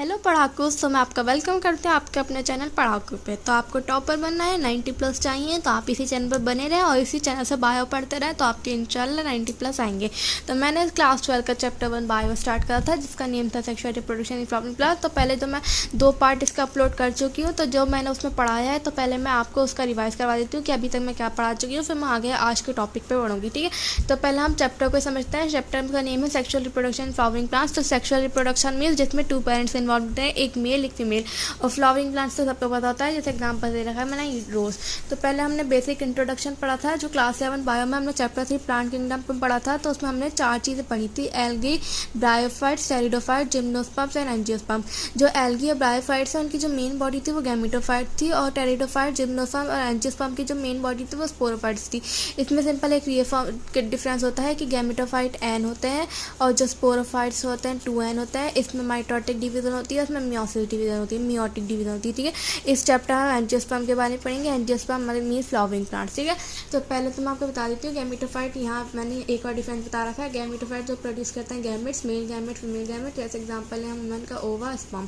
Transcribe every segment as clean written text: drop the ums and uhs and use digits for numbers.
Hello पढ़ाकूस। तो मैं आपका वेलकम करते हैं आपके अपने चैनल पढ़ाकू पे। तो आपको टॉपर बनना है, 90+ चाहिए, तो आप इसी चैनल पर बने रहें और इसी चैनल से बायो पढ़ते रहें, तो आपके इंशाल्लाह 90+ आएंगे। तो मैंने क्लास 12 का चैप्टर 1 बायो स्टार्ट करा था, जिसका नेम था sexual reproduction in problem class. तो पहले तो मैं 2 पार्ट इसका अपलोड कर चुकी हूँ, तो जो मैंने उसमें पढ़ाया है तो पहले मैं आपको उसका रिवाइज करवा देती हूँ कि अभी तक मैं क्या पढ़ा चुकी हूँ, फिर मैं आगे आज के टॉपिक पर बढ़ूँगी। ठीक है, तो पहले हम चैप्टर को समझते हैं। चैप्टर का नेम है sexual reproduction in flowering plants. तो सेक्सुअल रिप्रोडक्शन मीन्स जिसमें 2 पेरेंट्स इन्वॉल्व होते हैं, एक मेल एक फीमेल। और फ्लावरिंग प्लांट्स तो सबको पता होता है, जैसे एग्जांपल दे रखा है मैंने रोज। तो पहले हमने बेसिक इंट्रोडक्शन पढ़ा था, जो क्लास 7 बायो में हमने चैप्टर 3 प्लांट किंगडम पर पढ़ा था। तो उसमें हमने 4 चीज़ें पढ़ी थी, algae, bryophytes, pteridophyte, gymnosperms and angiosperm. जो एल्गी और ब्रायोफाइट्स है उनकी जो मेन बॉडी थी वो गैमेटोफाइट थी, और टेरिडोफाइट, जिम्नोस्पर्म और एंजियोस्पर्म की जो मेन बॉडी थी वो स्पोरोफाइट्स थी। इसमें सिंपल एक डिफरेंस होता है कि गैमेटोफाइट एन होते हैं और जो स्पोरोफाइट्स होते हैं 2n होता है। इसमें माइटोटिक डिवीजन होती है, उसमें मियोसिस डिवीजन होती है, मियोटिक डिवीजन होती है। ठीक है, इस चैप्टर में एंजियोस्पर्म के बारे में पढ़ेंगे। Angiosperm means flowering plants. ठीक है, तो पहले तो मैं आपको बता देती हूँ गैमेटोफाइट। यहाँ मैंने एक और डिफरेंस बता रखा है। गैमेटोफाइट जो प्रोड्यूस करते हैं gametes, male gamete, female gamete. जैसे एग्जांपल है वुमेन का ओवा, स्पर्म।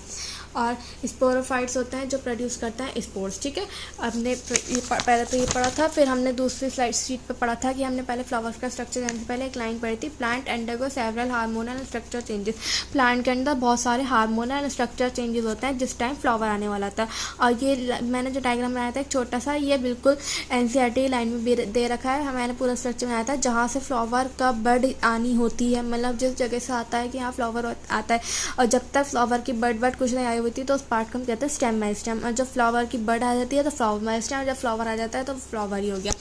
और स्पोरोफाइट्स होते हैं जो प्रोड्यूस करते हैं स्पोर्स। ठीक है, हमने पहले तो ये पढ़ा था। फिर हमने दूसरी स्लाइड शीट पर पढ़ा था कि हमने पहले फ्लावर्स का स्ट्रक्चर जानने से पहले एक लाइन पढ़ी थी, plant undergo several hormonal structure changes. Plant के अंदर बहुत सारे हार्मोनल स्ट्रक्चर चेंजेस होते हैं जिस टाइम फ्लावर आने वाला था। और ये मैंने जो डायग्राम बनाया था एक छोटा सा, ये बिल्कुल एनसीईआरटी लाइन में भी दे रखा है। मैंने पूरा स्ट्रक्चर बनाया था जहाँ से फ्लावर का बर्ड आनी होती है, मतलब जिस जगह से आता है कि यहाँ फ्लावर आता है। और जब तक फ्लावर की बर्ड कुछ नहीं आई होती तो उस पार्ट को हम कहते हैं स्टेम बाय स्टेम। और जब फ्लावर की बर्ड आ जाती है तो फ्लावर बाय स्टेम, और जब फ्लावर आ जाता है तो फ्लावर ही हो गया।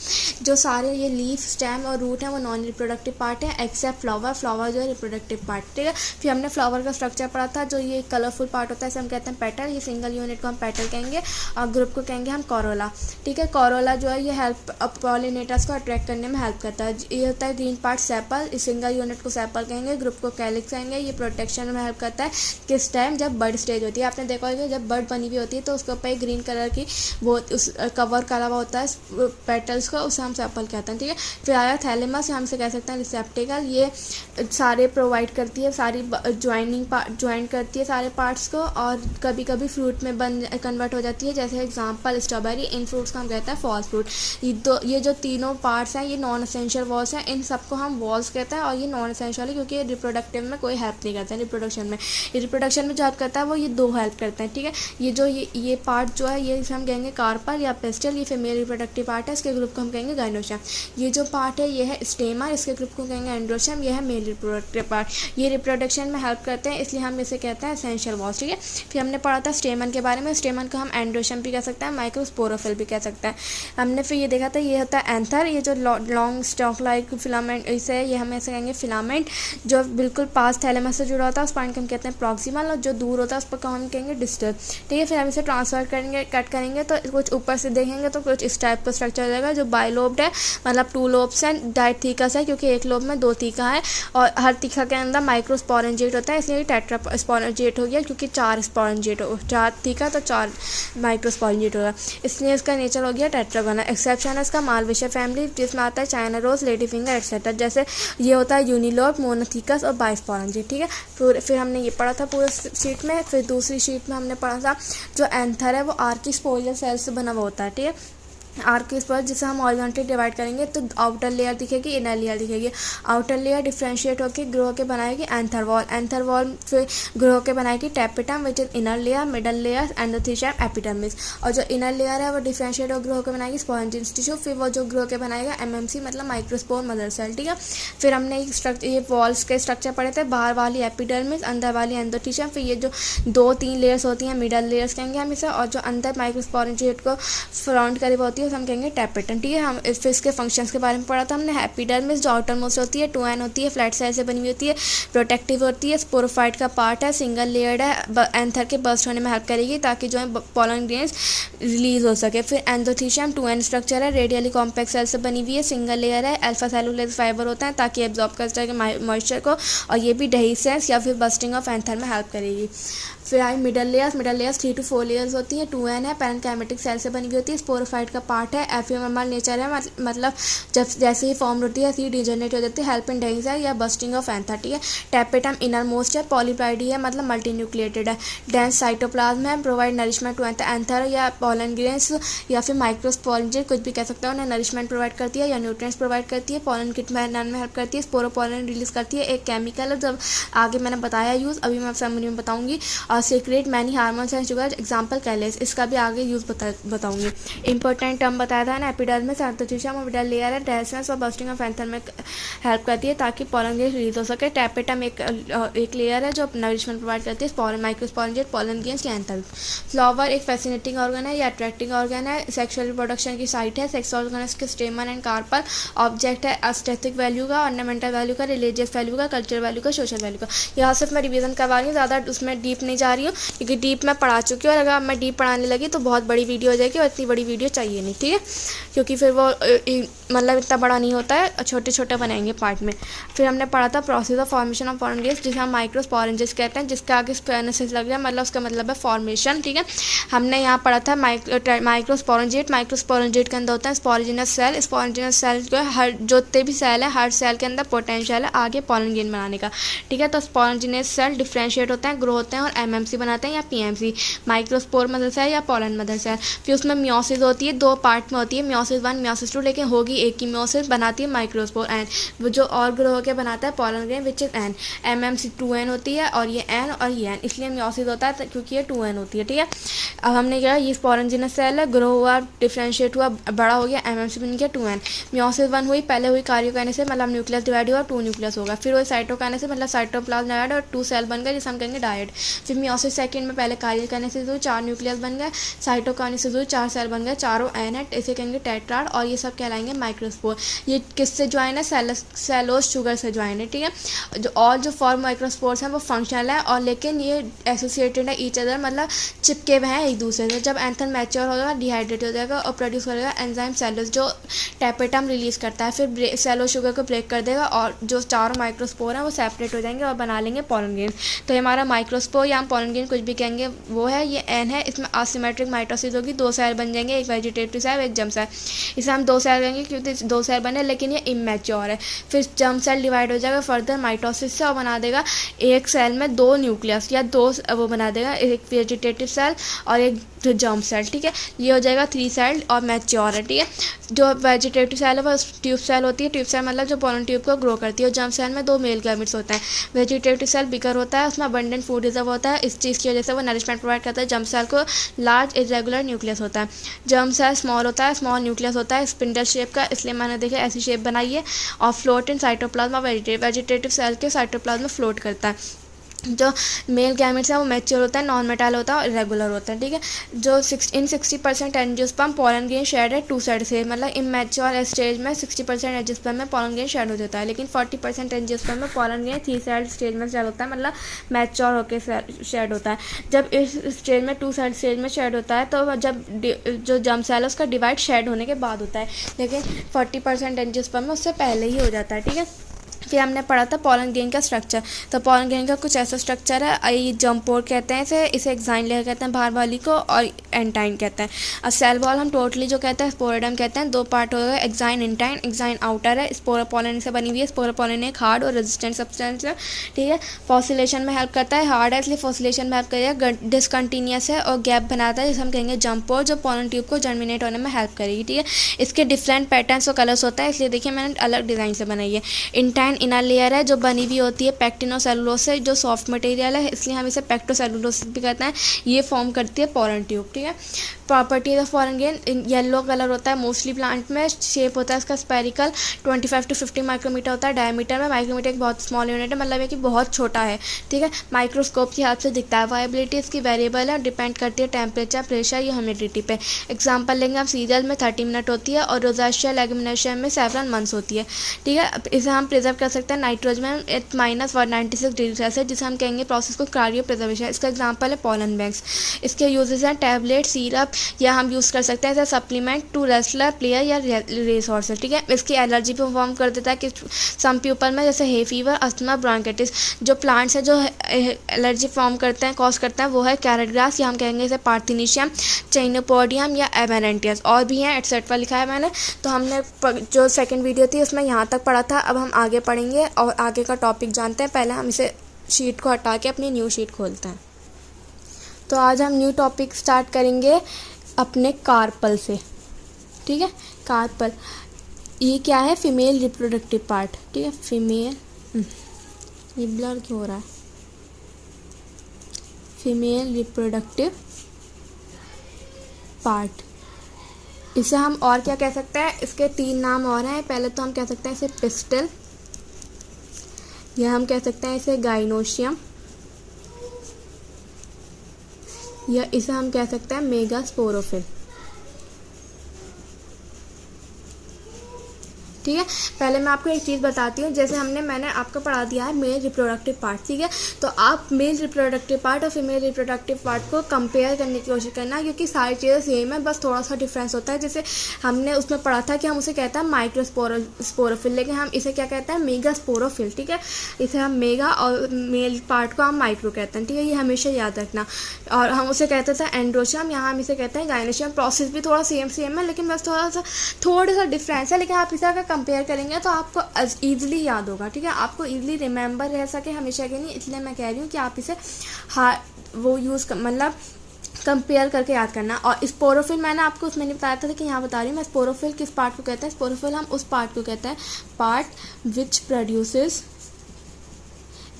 जो सारे ये लीफ, स्टेम और रूट है वो नॉन रिप्रोडक्टिव पार्ट है, एक्सेप्ट फ्लावर। फ्लावर जो है रिप्रोडक्टिव पार्ट। ठीक है, फिर हमने फ्लावर का स्ट्रक्चर पढ़ा था, जो ये कलरफुल पार्ट होता है इसे हम कहते हैं पेटल। ये सिंगल यूनिट को हम पेटल कहेंगे और ग्रुप को कहेंगे हम कोरोला। ठीक है, कोरोला जो है ये हेल्प पॉलिनेटर्स को अट्रैक्ट करने में हेल्प करता है। ये होता है ग्रीन पार्ट सेपल, इस सिंगल यूनिट को सेपल कहेंगे, ग्रुप को कैलिक्स कहेंगे। ये प्रोटेक्शन में हेल्प करता है किस टाइम, जब बर्ड स्टेज होती है। आपने देखा होगा जब बर्ड बनी हुई होती है तो उसके ऊपर एक ग्रीन कलर की वो उस कवर करा हुआ होता है पेटल्स को, उसे हम सेपल कहते हैं। ठीक है, फिर आया थैलेमस, हम से कह सकते हैं रिसेप्टिकल। ये सारे प्रोवाइड करती है, सारी ज्वाइन करती है सारे पार्ट्स को, और कभी कभी फ्रूट में कन्वर्ट हो जाती है। जैसे एग्जांपल स्ट्रॉबेरी, इन फ्रूट्स को हम कहते हैं फॉल्स फ्रूट। ये जो तीनों पार्ट्स हैं ये नॉन एसेंशियल वॉल्स हैं, इन सबको हम वॉल्स कहते हैं। और ये नॉन एसेंशियल है क्योंकि रिप्रोडक्टिव में कोई हेल्प नहीं करते हैं। रिप्रोडक्शन में जो हेल्प करता है वो ये 2 हेल्प करते हैं। ठीक है, ये पार्ट जो है ये हम कहेंगे कार्पल या पेस्टल, ये फीमेल रिप्रोडक्टिव पार्ट है, इसके ग्रुप को हम कहेंगे गाइनोशियम। ये जो पार्ट है ये है स्टेमा, इसके ग्रुप को कहेंगे एंड्रोशियम, ये है मेल रिप्रोडक्टिव पार्ट। ये रिप्रोडक्शन में हेल्प करते हैं, इसलिए हम इसे कहते हैं एसेंशियल वॉल्स। ठीक है, फिर हमने पढ़ा था स्टेमन के बारे में। स्टेमन को हम एंड्रोशियम भी कह सकते हैं, माइक्रोस्पोरोफिल भी कह सकते हैं। हमने फिर ये देखा था ये होता है एंथर, ये जो लॉन्ग स्टॉक लाइक फिलामेंट इसे ये हम ऐसे कहेंगे फिलामेंट। जो बिल्कुल पास थैलेमस से जुड़ा होता है उस पॉइंट को हम कहते हैं प्रॉक्सिमल, और जो दूर होता है उस पर हम कहेंगे डिस्टल। ठीक है, फिर हम इसे ट्रांसफर करेंगे, कट करेंगे तो कुछ ऊपर से देखेंगे तो कुछ इस टाइप का स्ट्रक्चर हो जाएगा, जो बाइलोब्ड है, मतलब 2 लोब्स हैं, डाइथीकस है क्योंकि एक लोब में 2 तीखा है, और हर तीखा के अंदर माइक्रोस्पोरेंजिएट होता है, इसलिए टेट्रा स्पोरेंजिएट हो गया क्योंकि 4 स्पोरेंजिएट 4 तीखा तो 4 माइक्रोस्पोरेंजिएट होगा, इसलिए इसका नेचर हो गया टेट्रागोनल। एक्सेप्शन है इसका मालवेशिया फैमिली, जिसमें आता है China rose, lady finger etcetera. जैसे ये होता है यूनिलोब, मोनोथीकस और बाइस्पोरेंजिएट। ठीक है, फिर हमने ये पढ़ा था पूरे शीट में। फिर दूसरी शीट में हमने पढ़ा था जो एंथर है वो आर्किस्पोरियल सेल से बना हुआ होता है। ठीक है, आर्किस्पोर जिसे हम हॉरिजॉन्टली डिवाइड करेंगे तो आउटर लेयर दिखेगी, इनर लेयर दिखेगी। आउटर लेयर डिफ्रेंशिएट होकर ग्रो के बनाएगी एंथर वॉल। एंथर वॉल फिर ग्रो के बनाएगी tapetum which is inner layer, middle layer, endothecium, epidermis. और जो इनर लेयर है वो डिफ्रेंशिएट और ग्रो के बनाएगी स्पॉन्जियस टिश्यू। फिर वो जो ग्रो के बनाएगा एमएमसी मतलब माइक्रोस्पोर मदर सेल। ठीक है, फिर हमने ये वॉल्स के स्ट्रक्चर पढ़े थे, बाहर वाली एपिडर्मिस, अंदर वाली एंडोथीशियम। फिर ये जो 2-3 लेयर्स होती हैं मिडल लेयर्स कहेंगे हम इसे, और जो अंदर माइक्रोस्पोरेंजिएट को फ्रंट करीब होती है हम कहेंगे टेपिटम। ठीक है, हम फिर इसके फंक्शंस के बारे में पढ़ा था हमने। एपिडर्मिस जो आउटर मोस्ट होती है 2n होती है, फ्लैट सेल से बनी हुई होती है, प्रोटेक्टिव होती है, स्पोरोफाइट का पार्ट है, सिंगल लेयर्ड है, एंथर के बर्स्ट होने में हेल्प करेगी ताकि जो है पोलन ग्रेन्स रिलीज हो सके। फिर एंडोथीशियम 2n स्ट्रक्चर है, रेडियली कॉम्पैक्ट सेल से बनी हुई है, सिंगल लेयर है, अल्फा सेलुलर फाइबर होता है ताकि एब्जॉर्ब कर सके मॉइस्चर को, और ये भी डेहिसेंस या फिर बस्टिंग ऑफ एंथर में हेल्प करेगी। फिर आई मिडल लेयर्स 3 to 4 लेयर्स होती है, 2n है, पैरेंकाइमेटिक सेल से बनी हुई होती है, स्पोरोफाइट का पार्ट है, एफियोमेमल नेचर है, मतलब जब जैसे ही फॉर्म होती है ऐसे ही डिजनरेट हो जाती है, हेल्प इन डेंगू या बस्टिंग ऑफ एंथर, ठीक है। टैपेटम इनर मोस्ट है, पॉलीप्लाइडी है, मतलब मल्टी न्यूक्लिएटेड है, डेंस साइटोप्लाज्म है, प्रोवाइड नरिशमेंट टू एंथर या पोलन ग्रेन्स या फिर माइक्रोस्पोरेंजिएट, कुछ भी कह सकते हो, उन्हें नरिशमेंट प्रोवाइड करती है या न्यूट्रिएंट्स प्रोवाइड करती है, पोलन किट बनाने में हेल्प करती है, स्पोरोपोलन रिलीज करती है, एक केमिकल है, जब आगे मैंने बताया यूज़, अभी मैं समरी में बताऊंगी। और secrete many hormones and sugar, example कैलेस, इसका भी आगे यूज़ बताऊंगी। इंपॉर्टेंट टर्म बताया था ना, एपिडर्मिस, एंथोचिशियम ऑर्बिटल लेयर है, डेंसनेस और बस्टिंग ऑफ एंथर में हेल्प करती है ताकि पोलन ग्रेन्स रिलीज हो सके। टैपेटम एक लेयर है जो नरिशमेंट प्रोवाइड करती है, माइक्रोस्पोरेंजिएट, पोलन ग्रेन्स या एंथर। फ्लावर एक फैसिनेटिंग ऑर्गन है या अट्रैक्टिंग ऑर्गन है, सेक्सुअल रिप्रोडक्शन की साइट है, सेक्स ऑर्गन्स के स्टेमन एंड कार्पल, ऑब्जेक्ट है एस्थेटिक वैल्यू का, ऑर्नामेंटल वैल्यू का, रिलीजियस वैल्यू का, कल्चरल वैल्यू का, सोशल वैल्यू का। यहाँ सिर्फ मैं रिवीजन करवा रही हूँ, ज़्यादा उसमें डीप नहीं जा रही हूँ क्योंकि डीप मैं पढ़ा चुकी हूँ, और अगर मैं डीप पढ़ाने लगी तो बहुत बड़ी वीडियो हो जाएगी और इतनी बड़ी वीडियो चाहिए नहीं, ठीक है, क्योंकि फिर वो मतलब इतना बड़ा नहीं होता है, छोटे छोटे बनाएंगे पार्ट में। फिर हमने पढ़ा था process of formation of pollen grains, जिसे हम माइक्रोस्पोरेंजिस कहते हैं, जिसके आगे स्पेनेसिस लग रहा है, मतलब उसका मतलब है फॉर्मेशन, ठीक है। हमने यहाँ पढ़ा था माइक्रोस्पोरेंजिएट के अंदर होता है स्पोरोजिनस सेल, स्पोरोजिनस सेल जो है हर जितने भी सेल है हर सेल के अंदर पोटेंशियल है आगे पोलन ग्रेन बनाने का, ठीक है। तो स्पोरोजिनस सेल डिफ्रेंशिएट होते हैं, ग्रो होते हैं और एमएमसी बनाते हैं या पीएमसी, माइक्रोस्पोर मदर सेल या पोलन मदर सेल। फिर उसमें मियोसिस होती है, 2 पार्ट में होती है, मियोसिस 1 मियोसिस 2, लेकिन होगी एक ही मियोसिस, बनाती है माइक्रोस्पोर एन, वो जो और ग्रो होकर बनाता है pollen grain which is an, MMC 2n होती है और ये एन और ये एन, इसलिए मियोसिस होता है क्योंकि ये 2n होती है, ठीक है। अब हमने क्या, ये स्पोरोजिनस सेल है, ग्रो हुआ, डिफ्रेंशिएट हुआ, बड़ा हो गया, एमएमसी बन गया 2n, मियोसिस 1 हुई, पहले हुई कार्योकाइनेसिस से, मतलब न्यूक्लियस डिवाइड हुआ, 2 न्यूक्लियस होगा, फिर वही साइटोकाइनेसिस मतलब साइटोप्लाज्म डिवाइड और 2 सेल बन गए जिसे हम कहेंगे डायड। फिर मियोसिस सेकंड में पहले कार्योकाइनेसिस हुई, 4 न्यूक्लियस बन गए, साइटोकाइनेसिस हुई, 4 सेल बन गए, चारों एन है, इसे कहेंगे टेट्राड, और ये सब कहलाएंगे माइक्रोस्पोर। ये किससे ज्वाइन है, सेलोज शुगर से ज्वाइन है, ठीक है। जो फॉर्म माइक्रोस्पोर्स हैं वो फंक्शनल है और लेकिन ये एसोसिएटेड है ईच अदर, मतलब चिपके हुए हैं एक दूसरे से। जब एंथर मैच्योर हो जाएगा, डिहाइड्रेट हो जाएगा और प्रोड्यूस करेगा एंजाइम सेलोज जो टैपेटम रिलीज करता है, फिर सेलो शुगर को ब्रेक कर देगा और जो 4 माइक्रोस्पोर हैं वो सेपरेट हो जाएंगे और बना लेंगे पोलन ग्रेन। तो ये हमारा माइक्रोस्पोर या हम पोलन ग्रेन कुछ भी कहेंगे वो है, ये एन है, इसमें असिमेट्रिक माइटोसिस होगी, 2 सेल बन जाएंगे, एक वेजिटेटिव सेल एक जर्म सेल, इसे हम 2 सेल कहेंगे क्योंकि 2 सेल बने लेकिन ये इमेच्योर है। फिर जर्म सेल डिवाइड हो जाएगा फर्दर माइटोसिस से और बना देगा एक सेल में 2 न्यूक्लियस या 2 वो बना देगा, एक वेजिटेटिव सेल और एक जर्म सेल, ठीक है। ये हो जाएगा 3 सेल और मैच्योर है, ठीक है। जो वेजिटेटिव सेल है वो ट्यूब सेल होती है, ट्यूब सेल मतलब जो पोलन ट्यूब को ग्रो करती है, और जर्म सेल में 2 मेल गैमेट्स होते हैं। वेजिटेटिव सेल बिगर होता है, उसमें अबंडेंट फूड रिजर्व होता है, इस चीज़ की वजह से वो नरिशमेंट प्रोवाइड करता है। जर्म सेल को लार्ज इरेगुलर न्यूक्लियस होता है, जर्म सेल स्मॉल होता है, स्मॉल न्यूक्लियस होता है, स्पिंडल शेप का, इसलिए मैंने देखा ऐसी शेप बनाई है, और float in cytoplasm vegetative cell के साइटोप्लाज्म में फ्लोट करता है। जो मेल गैमेट्स है वो मैच्योर होता है, नॉन मेटाल होता है और इरेगुलर होता है, ठीक है। जो 60% एंजियोस्पर्म पोलन ग्रेन शेड है 2 साइड से, मतलब इमेच्योर स्टेज में 60% एंजियोस्पर्म में पोलन ग्रेन शेड हो जाता है, लेकिन 40% एंजियोस्पर्म में पोलन ग्रेन 3 साइड स्टेज में शेड होता है, मतलब मैच्योर होकर शेड होता है। जब इस स्टेज में 2 साइड स्टेज में शेड होता है तो जब जो जर्म सेल है उसका डिवाइड शेड होने के बाद होता है, लेकिन 40% एंजियोस्पर्म में उससे पहले ही हो जाता है, ठीक है। फिर हमने पढ़ा था पोलन ग्रेन का स्ट्रक्चर। तो पोलन ग्रेन का कुछ ऐसा स्ट्रक्चर है, ये जम्पोर कहते हैं इसे एक्साइन लेयर कहते हैं बाहर वाली को, और एंटाइन कहते हैं। और सेल वॉल हम टोटली जो कहते हैं स्पोरेडम कहते हैं। 2 पार्ट हो गए, एक्साइन इंटाइन। एक्साइन आउटर है, स्पोरोपोलन से बनी हुई है। स्पोरोपोलन एक हार्ड और रेजिस्टेंट सब्सटेंस है, ठीक है। फॉसिलेशन में हेल्प करता है, हार्ड है इसलिए फॉसिलेशन में हेल्प करेगा। डिसकंटिन्यूस है और गैप बनाता है जिसे हम कहेंगे जम्पोर, जो पोलन ट्यूब को जर्मिनेट होने में हेल्प करेगी, ठीक है। इसके डिफरेंट पैटर्न्स और कलर्स होता है, इसलिए देखिए मैंने अलग डिज़ाइन से बनाई है। इंटाइन इनर लेयर है जो बनी हुई होती है पैक्टिन और सेलुलोज से, जो सॉफ्ट मटेरियल है इसलिए हम इसे पेक्टोसेलुलोसिस भी कहते हैं। ये फॉर्म करती है पोलन ट्यूब, ठीक है। Properties of pollen grain, yellow colour होता है मोस्टली प्लांट में। शेप होता है इसका स्पेरिकल, 25 to 50 माइक्रोमीटर होता है डायमीटर में। माइक्रोमीटर एक बहुत स्मॉल यूनिट है, मतलब है कि बहुत छोटा है, ठीक है। माइक्रोस्कोप की हेल्प से दिखता है। वायबिलिटी इसकी वेरिएबल है, डिपेंड करती है टेम्परेचर, प्रेशर या ह्यूमिडिटी पे। एग्जाम्पल लेंगे हम, सीरियल में 30 मिनट होती है और रोज़ाशिया लेगुमिनेशिया में 7 मंथ्स होती है, ठीक है। इसे हम प्रिजर्व कर सकते हैं नाइट्रोजन एट -196 जिसे हम कहेंगे प्रोसेस को क्रायो प्रिजर्वेशन। इसका एग्जांपल है पोलन बैंक्स। इसके यूजेस हैं टैबलेट, सिरप, या हम यूज़ कर सकते हैं as a supplement to wrestler, player या रेस हॉर्सेस। ठीक है, इसकी एलर्जी पे फॉर्म कर देता है कि सम पीपल में, जैसे हे फीवर, अस्थमा, ब्रोंकाइटिस। जो प्लांट्स है जो एलर्जी फॉर्म करते हैं, कॉज करते हैं, वो है कैरेट ग्रास, या हम कहेंगे इसे पार्थिनीशियम, चाइनोपोडियम या एमेरेंटियस। और भी हैं एटसेट्रा लिखा है मैंने। तो हमने जो सेकंड वीडियो थी उसमें यहाँ तक पढ़ा था। अब हम आगे पढ़ेंगे और आगे का टॉपिक जानते हैं। पहले हम इसे शीट को हटा के अपनी न्यू शीट खोलते हैं। तो आज हम न्यू टॉपिक स्टार्ट करेंगे अपने कार्पल से। ठीक है, कार्पल ये क्या है? Female reproductive part. ठीक है, फीमेल, ये ब्लर क्यों हो रहा है? Female reproductive part. इसे हम और क्या कह सकते हैं? इसके 3 नाम और हैं। पहले तो हम कह सकते हैं इसे पिस्टल, या हम कह सकते हैं इसे गाइनोशियम, या इसे हम कह सकते हैं मेगास्पोरोफिल। ठीक है, पहले मैं आपको एक चीज़ बताती हूँ। जैसे मैंने आपको पढ़ा दिया है मेल रिप्रोडक्टिव पार्ट। ठीक है, तो आप मेल रिप्रोडक्टिव पार्ट और फीमेल रिप्रोडक्टिव पार्ट को कंपेयर करने की कोशिश करना, क्योंकि सारी चीज़ें सेम है, बस थोड़ा सा डिफरेंस होता है। जैसे हमने उसमें पढ़ा था कि हम उसे कहते हैं माइक्रोस्पोरोफिल, लेकिन हम इसे क्या कहते हैं? मेगास्पोरोफिल। ठीक है, इसे हम मेगा और मेल पार्ट को हम माइक्रो कहते हैं। ठीक है, ये हमेशा याद रखना। और हम उसे कहते थे एंड्रोशियम, यहाँ हम इसे कहते हैं गाइनोशियम। प्रोसेस भी थोड़ा सेम है, लेकिन बस थोड़ा सा डिफरेंस है। लेकिन आप इसे अगर कंपेयर करेंगे तो आपको ईजिली याद होगा। ठीक है, आपको ईजिली रिमेंबर रह सके हमेशा के लिए, इसलिए मैं कह रही हूँ कि आप इसे वो यूज़ मतलब कंपेयर करके याद करना। और स्पोरोफिल मैंने आपको उसमें नहीं बताया था, कि यहाँ बता रही हूँ मैं। स्पोरोफिल किस पार्ट को कहते हैं? स्पोरोफिल हम उस पार्ट को कहते हैं पार्ट विच प्रोड्यूसेस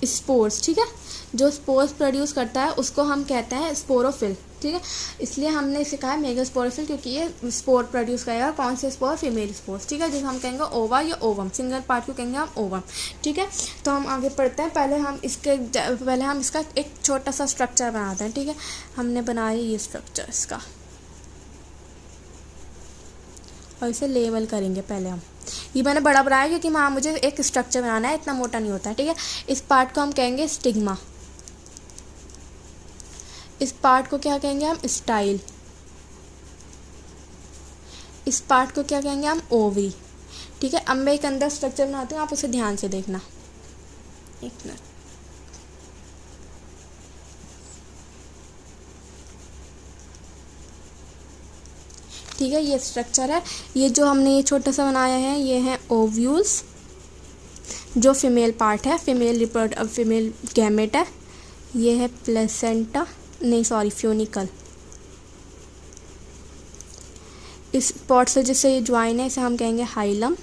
स्पोर्स। ठीक है, जो स्पोर्स प्रोड्यूस करता है उसको हम कहते हैं स्पोरोफिल। ठीक है, इसलिए हमने इसे कहा है मेगास्पोरोफिल, क्योंकि ये स्पोर प्रोड्यूस करेगा। कौन से स्पोर? Female spores. ठीक है, जिसे हम कहेंगे ओवा या ओवम। सिंगल पार्ट को कहेंगे हम ओवम। ठीक है, तो हम आगे पढ़ते हैं। पहले हम इसका एक छोटा सा स्ट्रक्चर बनाते हैं। ठीक है, हमने बनाया ये स्ट्रक्चर इसका, और इसे लेवल करेंगे। पहले हम ये मैंने बड़ा बनाया क्योंकि वहाँ मुझे एक स्ट्रक्चर बनाना है, इतना मोटा नहीं होता है। ठीक है, इस पार्ट को हम कहेंगे स्टिग्मा। इस पार्ट को क्या कहेंगे हम? स्टाइल। इस पार्ट को क्या कहेंगे हम? ओवरी। ठीक है, अब मैं एक अंदर स्ट्रक्चर बनाती हूँ, आप उसे ध्यान से देखना। एक मिनट। ठीक है, ये स्ट्रक्चर है। ये जो हमने ये छोटा सा बनाया है, ये है ओव्यूल्स, जो फीमेल पार्ट है, फीमेल गैमेट है। ये है प्लेसेंटा, फ्यूनिकल। इस पॉट से जिससे ये ज्वाइन है, इसे हम कहेंगे हाइलम।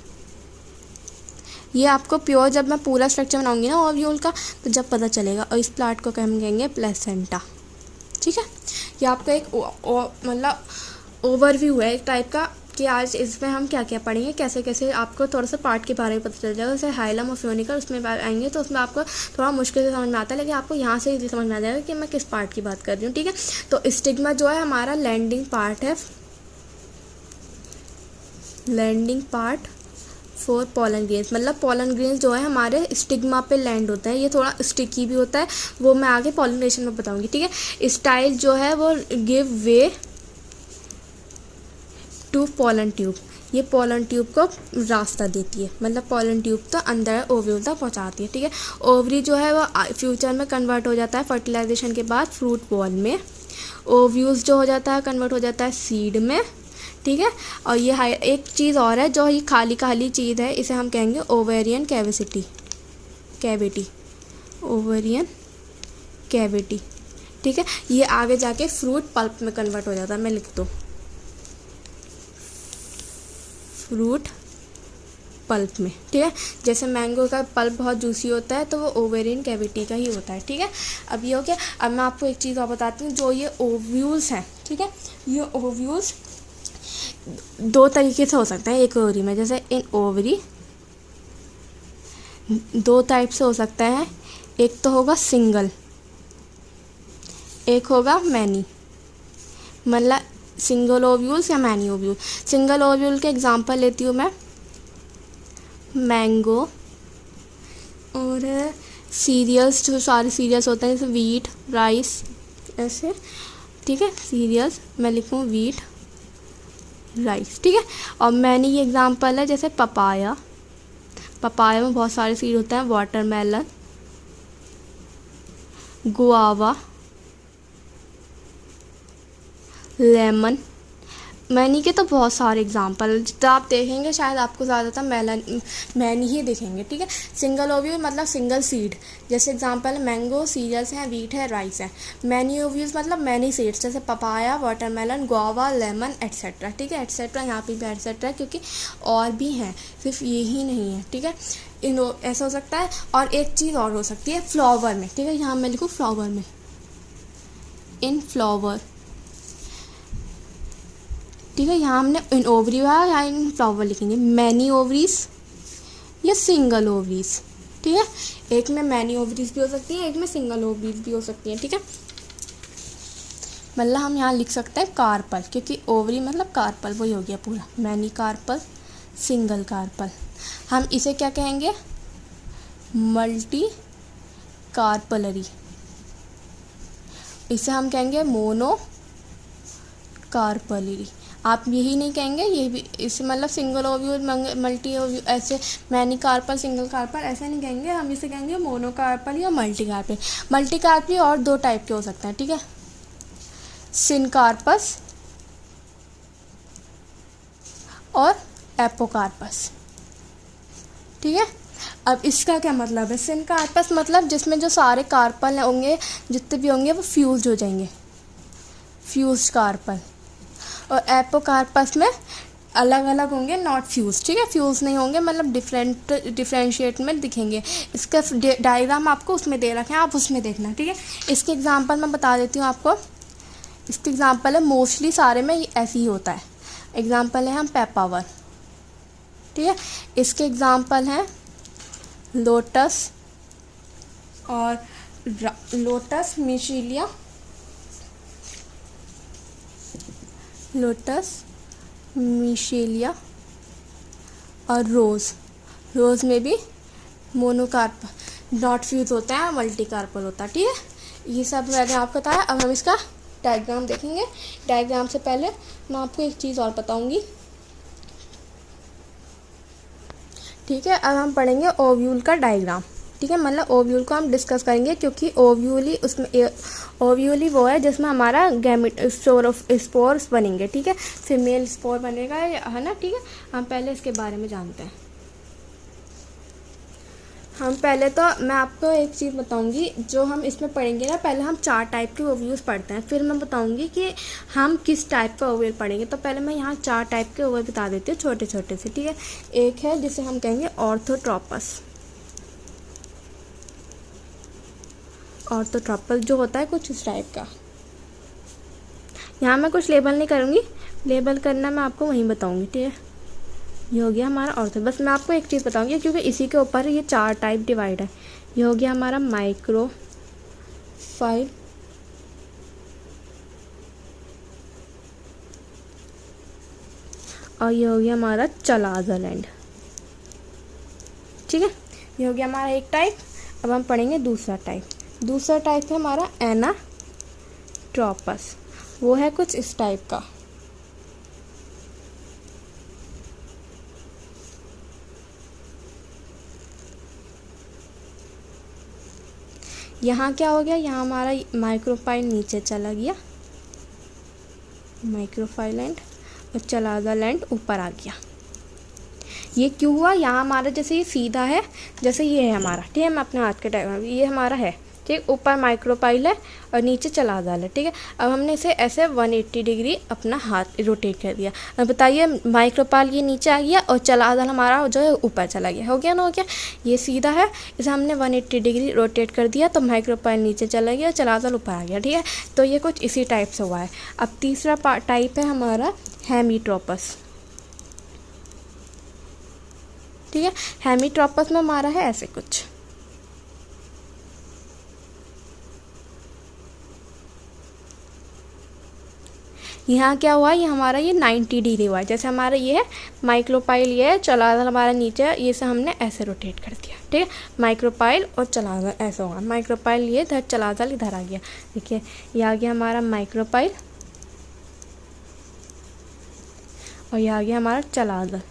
ये आपको प्योर जब मैं पूरा स्ट्रक्चर बनाऊंगी ना ओव्यूल का, तो जब पता चलेगा। और इस प्लांट को हम कहेंगे प्लेसेंटा। ठीक है, ये आपका एक मतलब ओवरव्यू है एक टाइप का, कि आज इसमें हम क्या क्या पढ़ेंगे, कैसे कैसे आपको थोड़ा सा पार्ट के बारे में पता चल जाएगा। जैसे हाइलम और फ्यूनिकल उसमें आएंगे तो उसमें आपको थोड़ा मुश्किल से समझ में आता है, लेकिन आपको यहाँ से इजीली समझ में आ जाएगा कि मैं किस पार्ट की बात कर रही हूँ। ठीक है, तो स्टिग्मा जो है हमारा लैंडिंग पार्ट है, landing part for pollen grains. मतलब पोलन ग्रेन्स जो है हमारे स्टिग्मा पे लैंड होता है। ये थोड़ा स्टिकी भी होता है, वो मैं आगे पॉलिनेशन में बताऊँगी। ठीक है, स्टाइल जो है वो give way to pollen tube. ये पोलन ट्यूब को रास्ता देती है, मतलब पोलन ट्यूब तो अंदर ओव्यूल तक पहुंचाती है। ठीक है, ओवरी जो है वो फ्यूचर में कन्वर्ट हो जाता है फर्टिलाइजेशन के बाद फ्रूट बॉल में। ओव्यूल्स जो हो जाता है कन्वर्ट हो जाता है सीड में। ठीक है, और ये एक चीज़ और है जो ये खाली चीज़ है, इसे हम कहेंगे ओवेरियन कैविटी। Ovarian cavity. ठीक है, ये आगे जाके फ्रूट पल्प में कन्वर्ट हो जाता है। मैं लिख दूँ फ्रूट पल्प में। ठीक है, जैसे मैंगो का पल्प बहुत जूसी होता है, तो वो ओवेरियन कैविटी का ही होता है। ठीक है, अब ये हो गया। अब मैं आपको एक चीज़ और बताती हूँ, जो ये ओव्यूल्स हैं। ठीक है, ये ओव्यूल्स 2 तरीके से हो सकता है एक ओवरी में। जैसे इन ओवरी 2 टाइप से हो सकता है। एक तो होगा सिंगल, एक होगा मैनी। मतलब सिंगल ओव्यूल्स या मैनी ओव्यूल। सिंगल ओव्यूल के एग्जांपल लेती हूँ मैं, मैंगो, और है सीरियल्स, जो सारे सीरियल्स होते हैं जैसे वीट, राइस, ऐसे, ठीक है। सीरियल्स मैं लिखूँ वीट, राइस, ठीक है। और मैनी ये एग्जांपल है जैसे पपाया, पपाया में बहुत सारे सीड होते हैं। वाटरमेलन, गुआवा, लेमन, मैनी के तो बहुत सारे एग्जांपल, जितना आप देखेंगे शायद आपको ज़्यादातर मैनी ही दिखेंगे, ठीक है। सिंगल ओव्यूल मतलब सिंगल सीड, जैसे एग्जांपल है मैंगो, सीरियल्स हैं, वीट है, राइस है। मैनी ओव्यूल्स मतलब मैनी सीड्स, जैसे papaya, watermelon, guava, lemon, etcetera, ठीक है। एट्सेट्रा यहाँ पे भी एट्सेट्रा क्योंकि और भी हैं, सिर्फ ये ही नहीं है, ठीक है। ऐसा हो सकता है। और एक चीज़ और हो सकती है फ्लावर में, ठीक है। यहाँ मैं लिखूँ फ्लावर में, इन फ्लावर, ठीक है। यहाँ हमने इन ओवरी है, यहाँ इन फ्लावर लिखेंगे। मैनी ओवरीज या सिंगल ओवरीज, ठीक है। एक में मैनी ओवरीज भी हो सकती है, एक में सिंगल ओवरीज भी हो सकती है, ठीक है। मतलब हम यहाँ लिख सकते हैं कार्पल, क्योंकि ओवरी मतलब कार्पल, वही हो गया पूरा। Many carpel, single carpel. हम इसे क्या कहेंगे? Multicarpellary. इसे हम कहेंगे मोनो कार्पलरी। आप यही नहीं कहेंगे, ये भी इसे मतलब सिंगल ओव्यूल, मल्टी ओव्यूल, ऐसे मैनी कार्पल, सिंगल कार्पल ऐसे नहीं कहेंगे। हम इसे कहेंगे मोनो कार्पल या मल्टी कार्पल। मल्टी कार्पल और दो टाइप के हो सकते हैं, ठीक है। सिनकार्पस और एपोकार्पस, ठीक है। अब इसका क्या मतलब है? सिनकार्पस मतलब जिसमें जो सारे कार्पल होंगे, जितने भी होंगे वो फ्यूज हो जाएंगे, फ्यूज कार्पल। और एपोकार्पस में अलग अलग होंगे, नॉट फ्यूज, ठीक है। फ्यूज नहीं होंगे, मतलब डिफरेंशिएट में दिखेंगे। इसका डायग्राम आपको उसमें दे रखे हैं, आप उसमें देखना, ठीक है। इसके एग्जांपल मैं बता देती हूँ आपको। इसके एग्जांपल है, मोस्टली सारे में ऐसे ही होता है। एग्जांपल है हम पेपावर, ठीक है। इसके एग्जांपल हैं लोटस और लोटस मिशीलिया, लोटस मिशेलिया और रोज़। रोज़ में भी मोनोकार्प, नॉट फ्यूज होता है, मल्टी कार्पल होता है, ठीक है। ये सब मैंने आपको बताया। अब हम इसका डायग्राम देखेंगे। डायग्राम से पहले मैं आपको एक चीज़ और बताऊंगी, ठीक है। अब हम पढ़ेंगे ओव्यूल का डायग्राम, ठीक है। मतलब ओव्यूल को हम डिस्कस करेंगे, क्योंकि ओव्यूल ही उसमें, ओव्यूल ही वो है जिसमें हमारा गैमेट स्पोर्स बनेंगे, ठीक है। फीमेल स्पोर बनेगा, है ना, ठीक है। हम पहले इसके बारे में जानते हैं। हम पहले तो मैं आपको एक चीज़ बताऊंगी, जो हम इसमें पढ़ेंगे ना, पहले हम 4 टाइप के ओव्यूल्स पढ़ते हैं, फिर मैं बताऊंगी कि हम किस टाइप का ओव्यूल पढ़ेंगे। तो पहले मैं यहाँ 4 टाइप के ओव्यूल बता देती हूँ, छोटे छोटे से, ठीक है। एक है जिसे हम कहेंगे ऑर्थोट्रोपस। ऑर्थोट्रोपस जो होता है कुछ इस टाइप का। यहाँ मैं कुछ लेबल नहीं करूँगी, लेबल करना मैं आपको वहीं बताऊँगी, ठीक है। ये हो गया हमारा ऑर्थो। बस मैं आपको एक चीज़ बताऊँगी, क्योंकि इसी के ऊपर ये 4 टाइप डिवाइड है। ये हो गया हमारा माइक्रोफाइल, और ये हो गया हमारा चलाज़रलैंड, ठीक है। ये हो गया हमारा एक टाइप। अब हम पढ़ेंगे दूसरा टाइप। दूसरा टाइप है हमारा एनाट्रोपस। वो है कुछ इस टाइप का। यहाँ क्या हो गया? यहाँ हमारा माइक्रोफाइल नीचे चला गया, माइक्रोफाइलैंड, और चलाज़रलैंड ऊपर आ गया। ये क्यों हुआ? यहाँ हमारा जैसे ये सीधा है, जैसे ये है हमारा, ठीक है। मैं अपने हाथ के डायग्राम, ये हमारा है, ठीक। ऊपर माइक्रोफाइल है और नीचे चलाज़रलैंड है, ठीक है। अब हमने इसे ऐसे 180 डिग्री अपना हाथ रोटेट कर दिया। अब बताइए, माइक्रोफाइल ये नीचे आ गया और चलाज़रलैंड हमारा जो है ऊपर चला गया, हो गया ना, हो गया। ये सीधा है, इसे हमने 180 डिग्री रोटेट कर दिया, तो माइक्रोफाइल नीचे चला गया, चलाज़रलैंड ऊपर आ गया, ठीक है। तो ये कुछ इसी टाइप से हुआ है। अब तीसरा टाइप है हमारा हेमीट्रोपस, ठीक है। हेमीट्रोपस में हमारा है ऐसे कुछ, यहाँ क्या हुआ, ये हमारा ये 90 डिग्री हुआ है। जैसे हमारा ये है माइक्रोपाइल, ये है चलादल हमारा नीचे है, ये से हमने ऐसे रोटेट कर दिया, ठीक है। माइक्रोपाइल और चलादल ऐसा होगा, माइक्रोपाइल ये इधर, चलादल इधर आ गया। देखिए ये आ गया हमारा माइक्रोपाइल और ये आ गया हमारा चलादल,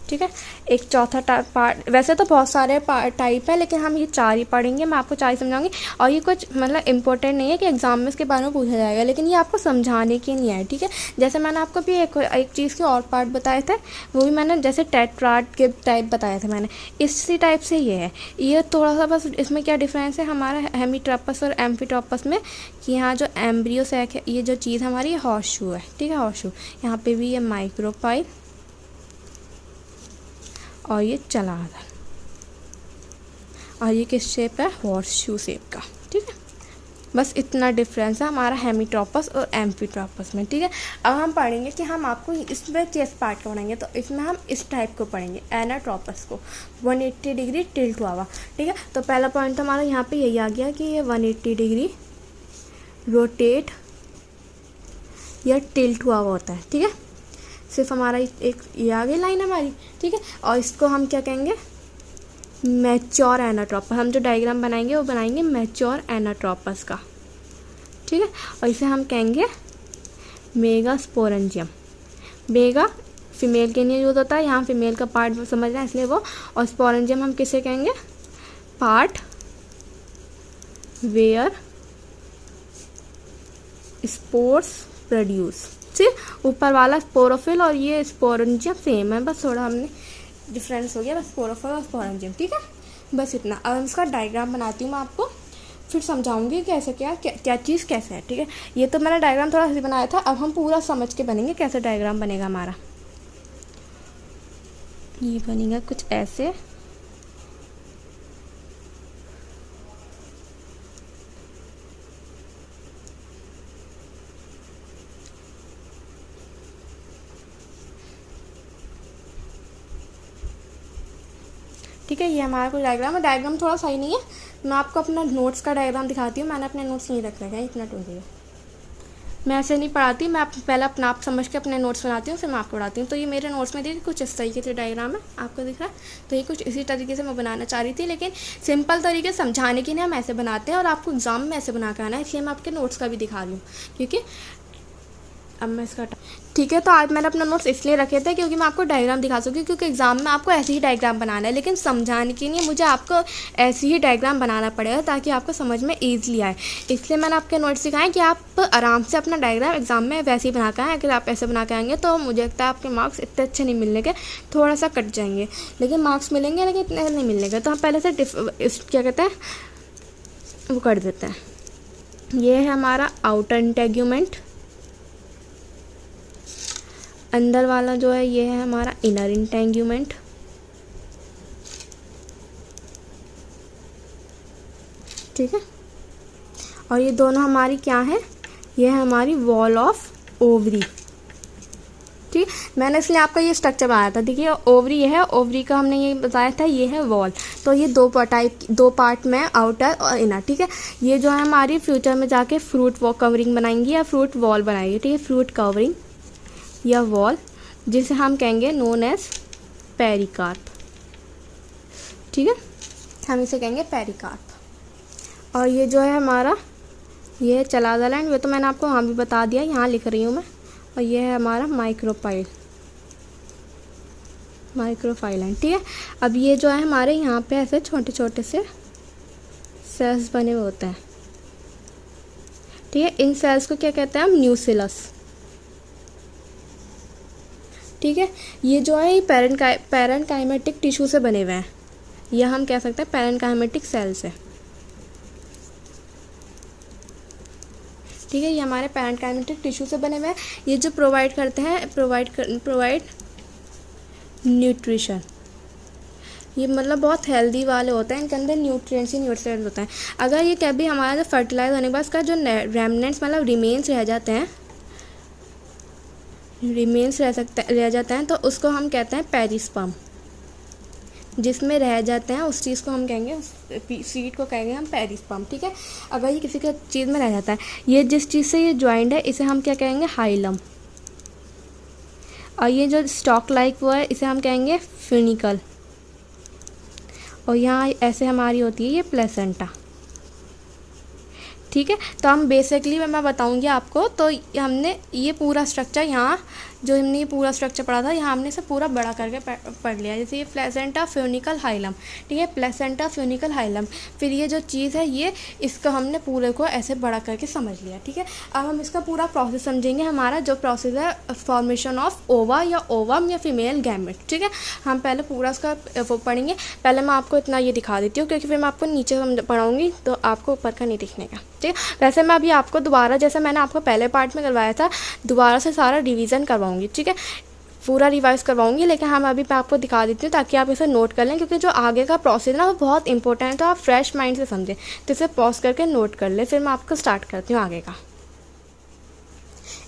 ठीक है। एक चौथा पार्ट, वैसे तो बहुत सारे टाइप है लेकिन हम ये 4 ही पढ़ेंगे, मैं आपको 4 ही समझाऊंगी। और ये कुछ मतलब इम्पोर्टेंट नहीं है कि एग्जाम में इसके बारे में पूछा जाएगा, लेकिन ये आपको समझाने के लिए है, ठीक है। जैसे मैंने आपको भी एक चीज़ के और पार्ट बताए थे, वो भी मैंने जैसे टेट्राड के टाइप बताए थे मैंने, इसी टाइप से ये है। ये थोड़ा सा बस इसमें क्या डिफरेंस है हमारा हेमीट्रोपस और एम्फीट्रोपस में, कि यहाँ जो एम्ब्रियो सैक है, ये जो चीज़ हमारी हॉर्स शू है, ठीक है, हॉर्स शू। यहाँ पे भी ये माइक्रोपाइल और ये चलादल, और ये किस शेप है, हॉर्स शू शेप का, ठीक है। बस इतना डिफरेंस है हमारा हेमीट्रोपस और एम्फीट्रोपस में, ठीक है। अब हम पढ़ेंगे कि हम आपको इसमें चेस्ट पार्ट का पढ़ेंगे, तो इसमें हम इस टाइप को पढ़ेंगे, एनाट्रोपस को, 180 डिग्री टिल्ट हुआ हुआ, ठीक है। तो पहला पॉइंट तो हमारा यहाँ पे यही आ गया कि ये 180 डिग्री रोटेट या टिल्ट हुआ होता है, ठीक है। सिर्फ हमारा एक ये आ गई लाइन हमारी, ठीक है। और इसको हम क्या कहेंगे, मैच्योर एनाट्रोपस। हम जो डायग्राम बनाएंगे वो बनाएंगे मैच्योर एनाट्रोपस का, ठीक है। और इसे हम कहेंगे मेगास्पोरेंजियम। मेगा फीमेल के लिए यूज होता है, यहाँ फीमेल का पार्ट समझ रहे हैं इसलिए वो, और स्पोरेंजियम हम किसे कहेंगे, पार्ट वेयर स्पोर्स प्रोड्यूस, ठीक। ऊपर वाला स्पोरोफिल और ये स्पोरेंजियम सेम है, बस थोड़ा हमने डिफरेंस हो गया, बस स्पोरोफिल और स्पोरेंजियम, ठीक है। बस इतना। अब इसका डायग्राम बनाती हूँ मैं आपको, फिर समझाऊंगी कैसे क्या चीज़ कैसे है, ठीक है। ये तो मैंने डायग्राम थोड़ा सा बनाया था, अब हम पूरा समझ के बनेंगे कैसे डायग्राम बनेगा हमारा। ये बनेगा कुछ ऐसे, ठीक है। ये हमारा कोई डायग्राम है, डायग्राम थोड़ा सही नहीं है, मैं आपको अपना नोट्स का डायग्राम दिखाती हूँ। मैंने अपने नोट्स नहीं रख रखे हैं, इतना टूट गया। मैं ऐसे नहीं पढ़ाती, मैं पहले अपना आप समझ के अपने नोट्स बनाती हूँ, फिर मैं आपको पढ़ाती हूँ। तो ये मेरे नोट्स में देखिए कुछ इस तरीके से डायग्राम है, आपको दिख रहा है। तो ये कुछ इसी तरीके से मैं बनाना चाह रही थी, लेकिन सिंपल तरीके से समझाने के लिए हम ऐसे बनाते हैं और आपको एग्जाम में ऐसे बना के आना है, इसलिए मैं आपके नोट्स का भी दिखा रही हूँ। क्योंकि अब मैं इसका, ठीक है। तो आज मैंने अपना नोट्स इसलिए रखे थे क्योंकि मैं आपको डायग्राम दिखा सकूँ, क्योंकि एग्जाम में आपको ऐसे ही डायग्राम बनाना है, लेकिन समझाने के लिए मुझे आपको ऐसे ही डायग्राम बनाना पड़ेगा ताकि आपको समझ में ईजिली आए। इसलिए मैंने आपके नोट्स दिखाएं कि आप आराम से अपना डायग्राम एग्जाम में वैसे ही बना के आएँ। अगर आप ऐसे बना के आएंगे तो मुझे लगता है आपके मार्क्स इतने अच्छे नहीं मिलने के, थोड़ा सा कट जाएंगे, लेकिन मार्क्स मिलेंगे, लेकिन इतने नहीं मिलने के। तो हम पहले से क्या कहते हैं वो कर देते हैं। ये है हमारा आउटर इंटेग्यूमेंट, अंदर वाला जो है ये है हमारा इनर इंटेंग्यूमेंट, ठीक है। और ये दोनों हमारी क्या है, ये है हमारी वॉल ऑफ ओवरी, ठीक। मैंने इसलिए आपका ये स्ट्रक्चर बनाया था। देखिए ओवरी ये है, ओवरी का हमने ये बताया था, ये है वॉल। तो ये दो पार्ट में, आउटर और इनर, ठीक है। ये जो है हमारी फ्यूचर में जाके फ्रूट कवरिंग बनाएंगी या फ्रूट वॉल बनाएंगे, ठीक है। फ्रूट कवरिंग या वॉल, जिसे हम कहेंगे नोन एज पेरिकार्प, ठीक है। हम इसे कहेंगे पेरिकार्प। और ये जो है हमारा, ये है चलादल एंड, ये तो मैंने आपको वहाँ भी बता दिया, यहाँ लिख रही हूँ मैं। और ये है हमारा माइक्रोपाइल एंड, ठीक है। अब ये जो है हमारे यहाँ पे ऐसे छोटे छोटे से सेल्स बने हुए होते हैं, ठीक है। इन सेल्स को क्या कहते हैं हम, न्यूसिलस, ठीक है। ये जो है पैरेन्काइमेटिक टिश्यू से बने हुए हैं, या हम कह सकते हैं पैरेन्काइमेटिक सेल से, ठीक है। ये हमारे पैरेन्काइमेटिक टिश्यू से बने हुए हैं। ये जो प्रोवाइड करते हैं, प्रोवाइड न्यूट्रिशन, ये मतलब बहुत हेल्दी वाले होते हैं, इनके अंदर न्यूट्रिएंट्स होते हैं। अगर ये कभी हमारा जो फर्टिलाइज होने के बाद इसका जो रेमनेंट्स मतलब रिमेन्स रह जाते हैं, रह जाते हैं, तो उसको हम कहते हैं पेरिस्पर्म, जिसमें रह जाते हैं उस चीज़ को हम कहेंगे, उस सीड को कहेंगे हम पेरिस्पर्म। ठीक है, अगर ये किसी के चीज़ में रह जाता है, ये जिस चीज़ से ये ज्वाइंट है इसे हम क्या कहेंगे, हाइलम। और ये जो स्टॉक लाइक वो है इसे हम कहेंगे फ्यूनिकल। और यहाँ ऐसे हमारी होती है ये प्लेसेंटा। ठीक है, तो हम बेसिकली मैं बताऊंगी आपको। तो हमने ये पूरा स्ट्रक्चर यहाँ जो हमने ये पूरा स्ट्रक्चर पढ़ा था, यहाँ हमने इसे पूरा बड़ा करके पढ़ लिया। जैसे ये प्लेसेंटा फ्यूनिकल हाइलम, ठीक है, प्लेसेंटा फ्यूनिकल हाइलम। फिर ये जो चीज़ है ये, इसको हमने पूरे को ऐसे बड़ा करके समझ लिया। ठीक है, अब हम इसका पूरा प्रोसेस समझेंगे। हमारा जो प्रोसेस है फॉर्मेशन ऑफ ओवा या ओवम या फीमेल गैमेट। ठीक है, हम पहले पूरा इसका वो पढ़ेंगे। पहले मैं आपको इतना ये दिखा देती हूँ, क्योंकि फिर मैं आपको नीचे पढ़ाऊँगी तो आपको ऊपर का नहीं दिखने का। ठीक है, वैसे मैं अभी आपको दोबारा, जैसे मैंने आपको पहले पार्ट में करवाया था, दोबारा से सारा रिवीजन करवाऊंगी। ठीक है, पूरा रिवाइज करवाऊंगी, लेकिन हम अभी मैं आपको दिखा देती हूँ ताकि आप इसे नोट कर लें, क्योंकि जो आगे का प्रोसेस ना वो बहुत इंपॉर्टेंट है, तो आप फ्रेश माइंड से समझें। तो इसे पॉज करके नोट कर लें, फिर मैं आपको स्टार्ट करती हूँ आगे का।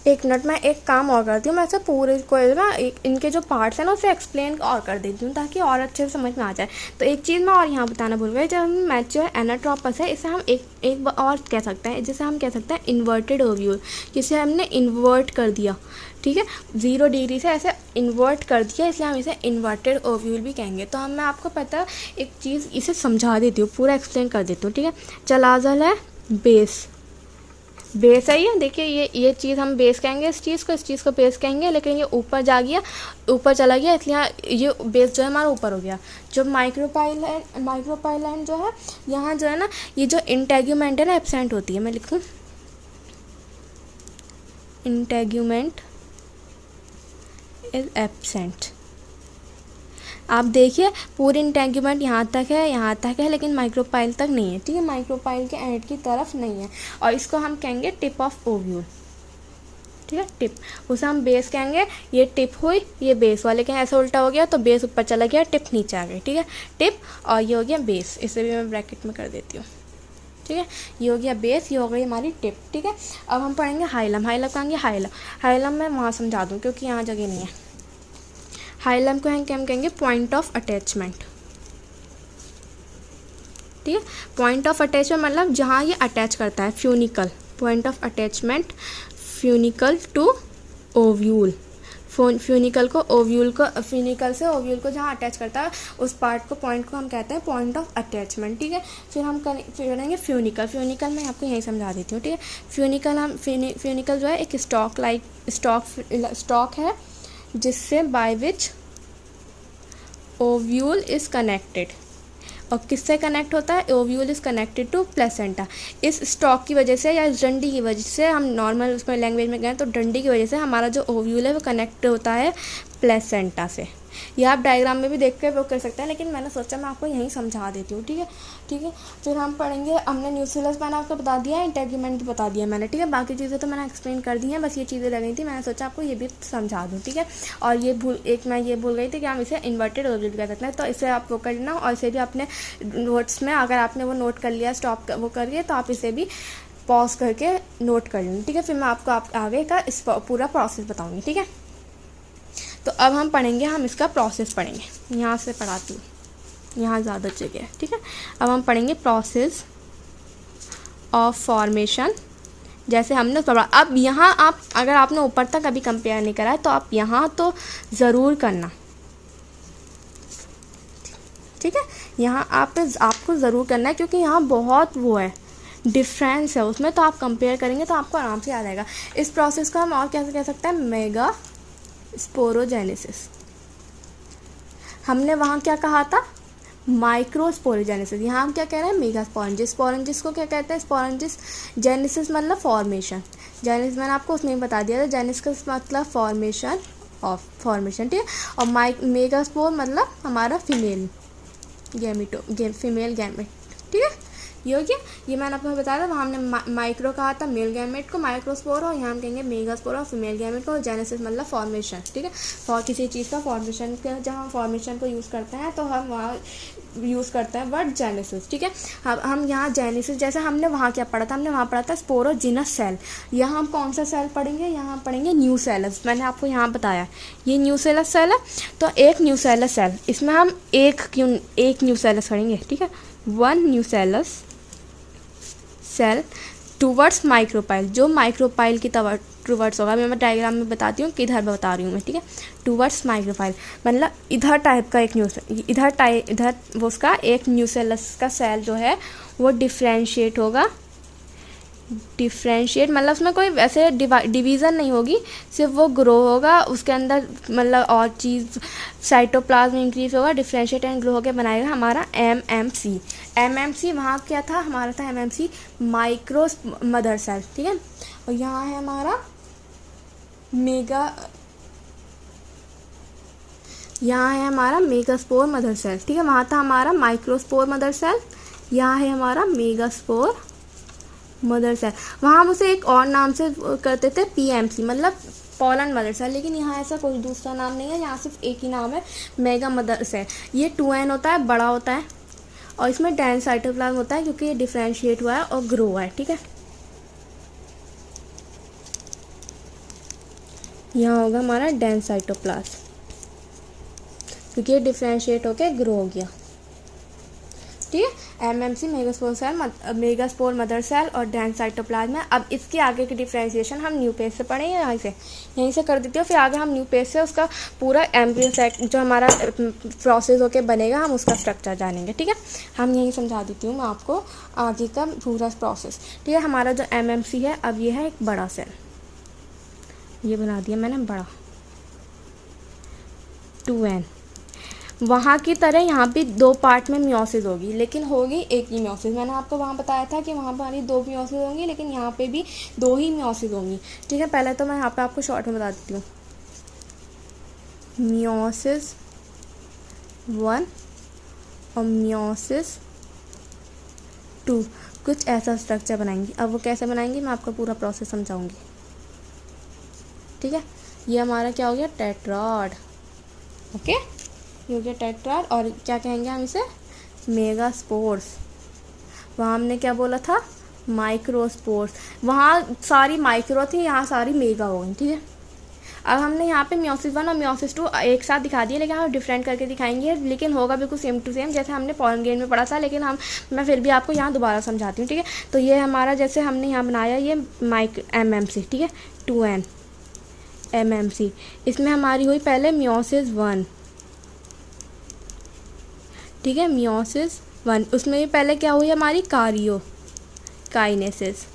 एक मिनट, मैं एक काम और करती हूँ, मैं ऐसे पूरे को ना इनके जो पार्ट्स हैं ना उसे एक्सप्लेन और कर देती हूँ ताकि और अच्छे से समझ में आ जाए। तो एक चीज़ मैं और यहाँ बताना भूल गई, जब मैच जो है एनाट्रोपस है, इसे हम एक और कह सकते हैं, जिसे हम कह सकते हैं इन्वर्टेड ओव्यूल, जिसे हमने इन्वर्ट कर दिया। ठीक है, 0 डिग्री से ऐसे इन्वर्ट कर दिया, इसलिए हम इसे इन्वर्टेड ओव्यूल भी कहेंगे। तो मैं आपको पता है एक चीज़ इसे समझा देती हूँ, पूरा एक्सप्लेन कर देती हूँ। ठीक है, चलाजल है बेस, बेस है ये, देखिए ये चीज़ हम बेस कहेंगे, इस चीज़ को बेस कहेंगे, लेकिन ये ऊपर जा गया, ऊपर चला गया, इसलिए ये बेस जो है हमारा ऊपर हो गया। जो माइक्रोपाइलैंड जो है, यहाँ जो है ना, ये जो इंटेग्यूमेंट है ना एब्सेंट होती है। मैं लिखूँ इंटेग्यूमेंट इज एब्सेंट। आप देखिए पूरी इंटेग्यूमेंट यहाँ तक है, लेकिन माइक्रोपाइल तक नहीं है। ठीक है, माइक्रोपाइल के एंड की तरफ नहीं है, और इसको हम कहेंगे टिप ऑफ ओव्यूल। ठीक है, टिप, उसे हम बेस कहेंगे। ये टिप हुई, ये बेस हुआ, लेकिन ऐसा उल्टा हो गया तो बेस ऊपर चला गया, टिप नीचे आ गई। ठीक है, टिप, और ये हो गया बेस, इसे भी मैं ब्रैकेट में कर देती हूँ। ठीक है, ये हो गया बेस, ये हो गई हमारी टिप। ठीक है, अब हम पढ़ेंगे हाइलम। हाइलम कहेंगे हाइलम मैं वहाँ समझा दूँ क्योंकि यहाँ जगह नहीं है। हाइलम को हम कहेंगे पॉइंट ऑफ अटैचमेंट। ठीक है, पॉइंट ऑफ अटैचमेंट मतलब जहाँ ये अटैच करता है, funicle, point of attachment funicle to ovule. Funicle से ओव्यूल को जहाँ अटैच करता है उस पार्ट को, पॉइंट को हम कहते हैं पॉइंट ऑफ अटैचमेंट। ठीक है, फिर हम करेंगे फ्यूनिकल मैं आपको यही समझा देती हूँ। ठीक है, फ्यूनिकल जो है एक स्टॉक है जिससे by which ovule is connected. और किससे कनेक्ट होता है, ovule is connected to placenta. इस स्टॉक की वजह से या इस डंडी की वजह से, हम नॉर्मल उसमें लैंग्वेज में गए तो डंडी की वजह से हमारा जो ओव्यूल है वो कनेक्ट होता है प्लेसेंटा से। यह आप डायग्राम में भी देख कर वो कर सकते हैं, लेकिन मैंने सोचा मैं आपको यहीं समझा देती हूँ। ठीक है, फिर हम पढ़ेंगे, हमने न्यूक्लियस मैंने आपको बता दिया, इंटेग्यूमेंट बता दिया मैंने। ठीक है, बाकी चीज़ें तो मैंने एक्सप्लेन कर दी हैं, बस ये चीज़ें रह गई थी, मैंने सोचा आपको ये भी समझा दूँ। ठीक है, और मैं ये भूल गई थी कि हम इसे इन्वर्टेड ओव्यूल कह सकते हैं, तो इसे आप वो कर लेना। और इसे भी अपने नोट्स में, अगर आपने वो नोट कर लिया, स्टॉप वो करिए, तो आप इसे भी पॉज करके नोट कर लेना। ठीक है, फिर मैं आपको आगे का इस पूरा प्रोसेस बताऊँगी। ठीक है, तो अब हम पढ़ेंगे, हम इसका प्रोसेस पढ़ेंगे। यहाँ से पढ़ाती हूँ, यहाँ ज़्यादा जगह है। ठीक है, अब हम पढ़ेंगे प्रोसेस ऑफ फॉर्मेशन, जैसे हमने पढ़ा। अब यहाँ आप, अगर आपने ऊपर तक अभी कंपेयर नहीं करा है तो आप यहाँ तो ज़रूर करना। ठीक है, यहाँ आपको ज़रूर करना है, क्योंकि यहाँ बहुत वो है, डिफरेंस है उसमें, तो आप कंपेयर करेंगे तो आपको आराम से याद आएगा। इस प्रोसेस को हम और कैसे कह सकते हैं, मेगा स्पोरोजेनेसिस। हमने वहाँ क्या कहा था, माइक्रोस्पोरोजेनेसिस। यहाँ हम क्या कह रहे हैं, मेगा स्पोरेंजिस। स्पोरेंजिस को क्या कहते हैं, स्पोरेंजिस। जेनेसिस मतलब फॉर्मेशन, जेनेसिस मैंने आपको उसमें बता दिया था, जेनेसिस का मतलब फॉर्मेशन। ठीक है, और मेगा स्पोर मतलब हमारा फीमेल गैमेट। ठीक है, ये हो गया। ये मैंने आपको बताया था, वहाँ हमने माइक्रो कहा था मेल गैमेट को, माइक्रोस्पोर, और यहाँ हम कहेंगे मेगास्पोर और फीमेल गैमेट को। जेनेसिस मतलब फॉर्मेशन, ठीक है, फॉर किसी चीज़ का फॉर्मेशन, जब हम फॉर्मेशन को यूज़ करते हैं तो हम वहाँ यूज़ करते हैं वर्ड जेनेसिस, ठीक है। अब हम यहाँ जेनेसिस, जैसे हमने वहाँ क्या पढ़ा था, हमने वहाँ पढ़ा था स्पोरोजिनस सेल। यहाँ हम कौन सा सेल पढ़ेंगे, यहाँ पढ़ेंगे न्यूसेलस। मैंने आपको यहाँ बताया ये न्यूसेलस सेल है, तो एक न्यूसेलस सेल, इसमें हम एक न्यूसेलस पढ़ेंगे, ठीक है, one nucellus cell towards micropyle, जो माइक्रोपाइल की टूवर्ड्स होगा। मैं डायग्राम में बताती हूँ, किधर बता रही हूँ मैं, ठीक है। टूवर्ड्स माइक्रोपाइल मतलब इधर टाइप का एक इधर वो उसका एक न्यूसेलस का सेल जो है वो डिफ्रेंशिएट होगा। डिफ्रेंशिएट मतलब उसमें कोई वैसे डिवीज़न नहीं होगी, सिर्फ वो ग्रो होगा, उसके अंदर मतलब और चीज़ साइटोप्लाज्म इंक्रीज होगा, डिफ्रेंशिएट एंड ग्रो होकर बनाएगा हमारा एमएमसी। एमएमसी वहाँ क्या था, हमारा था एमएमसी माइक्रो मदर सेल, ठीक है। और यहाँ है हमारा मेगास्पोर मदर सेल, ठीक है। वहाँ था हमारा माइक्रोस्पोर मदर सेल, यहाँ है हमारा मेगास्पोर मदर सेल। वहाँ हम उसे एक और नाम से करते थे, पीएमसी मतलब पोलन मदर सेल, लेकिन यहाँ ऐसा कोई दूसरा नाम नहीं है, यहाँ सिर्फ एक ही नाम है, मेगा मदर सेल। ये 2n होता है, बड़ा होता है, और इसमें डेंस साइटोप्लाज्म होता है क्योंकि ये डिफ्रेंशिएट हुआ है और ग्रो हुआ है, ठीक है। यहाँ होगा हमारा डेंस साइटोप्लाज्म क्योंकि ये डिफ्रेंशिएट होकर ग्रो हो गया, ठीक है। एमएमसी मेगास्पोर मदर सेल और डेंस साइटोप्लाज्म है। अब इसके आगे की डिफ्रेंशिएशन हम न्यू पेज से पढ़ेंगे, यहीं से कर देती हूँ, फिर आगे हम न्यू पेज से उसका पूरा एम्ब्रियो सेट जो हमारा प्रोसेस होके बनेगा, हम उसका स्ट्रक्चर जानेंगे, ठीक है। हम यहीं समझा देती हूँ मैं आपको आगे का पूरा प्रोसेस, ठीक है। हमारा जो एमएमसी है, अब ये है एक बड़ा सेल, ये बना दिया मैंने बड़ा 2n। वहाँ की तरह यहाँ भी 2 पार्ट में मियोसिस होगी, लेकिन होगी एक ही मियोसिस। मैंने आपको वहाँ बताया था कि वहाँ पर हमारी 2 मियोसिस होंगी, लेकिन यहाँ पे भी 2 ही मियोसिस होंगी, ठीक है। पहले तो मैं यहाँ पे आपको शॉर्ट में बता देती हूँ, मियोसिस 1 और मियोसिस 2 कुछ ऐसा स्ट्रक्चर बनाएंगी। अब वो कैसे बनाएंगी मैं आपको पूरा प्रोसेस समझाऊंगी, ठीक है। ये हमारा क्या हो गया, टेट्राड, ओके, ये हो गया टेट्राड। और क्या कहेंगे हम इसे, मेगास्पोर्स। वहाँ हमने क्या बोला था, माइक्रोस्पोर्स। वहाँ सारी माइक्रो थी, यहाँ सारी मेगा हो गई, ठीक है। अब हमने यहाँ पे मियोसिस 1 और मियोसिस 2 एक साथ दिखा दिए, लेकिन हम डिफरेंट करके दिखाएंगे, लेकिन होगा बिल्कुल सेम टू सेम जैसे हमने पोलन ग्रेन में पढ़ा था, लेकिन मैं फिर भी आपको यहाँ दोबारा समझाती हूँ, ठीक है। तो ये हमारा जैसे हमने यहाँ बनाया, ये एमएमसी, ठीक है, 2n एमएमसी। इसमें हमारी हुई पहले मियोसिस 1, ठीक है, मियोसिस 1। उसमें भी पहले क्या हुई हमारी, काइनेसिस,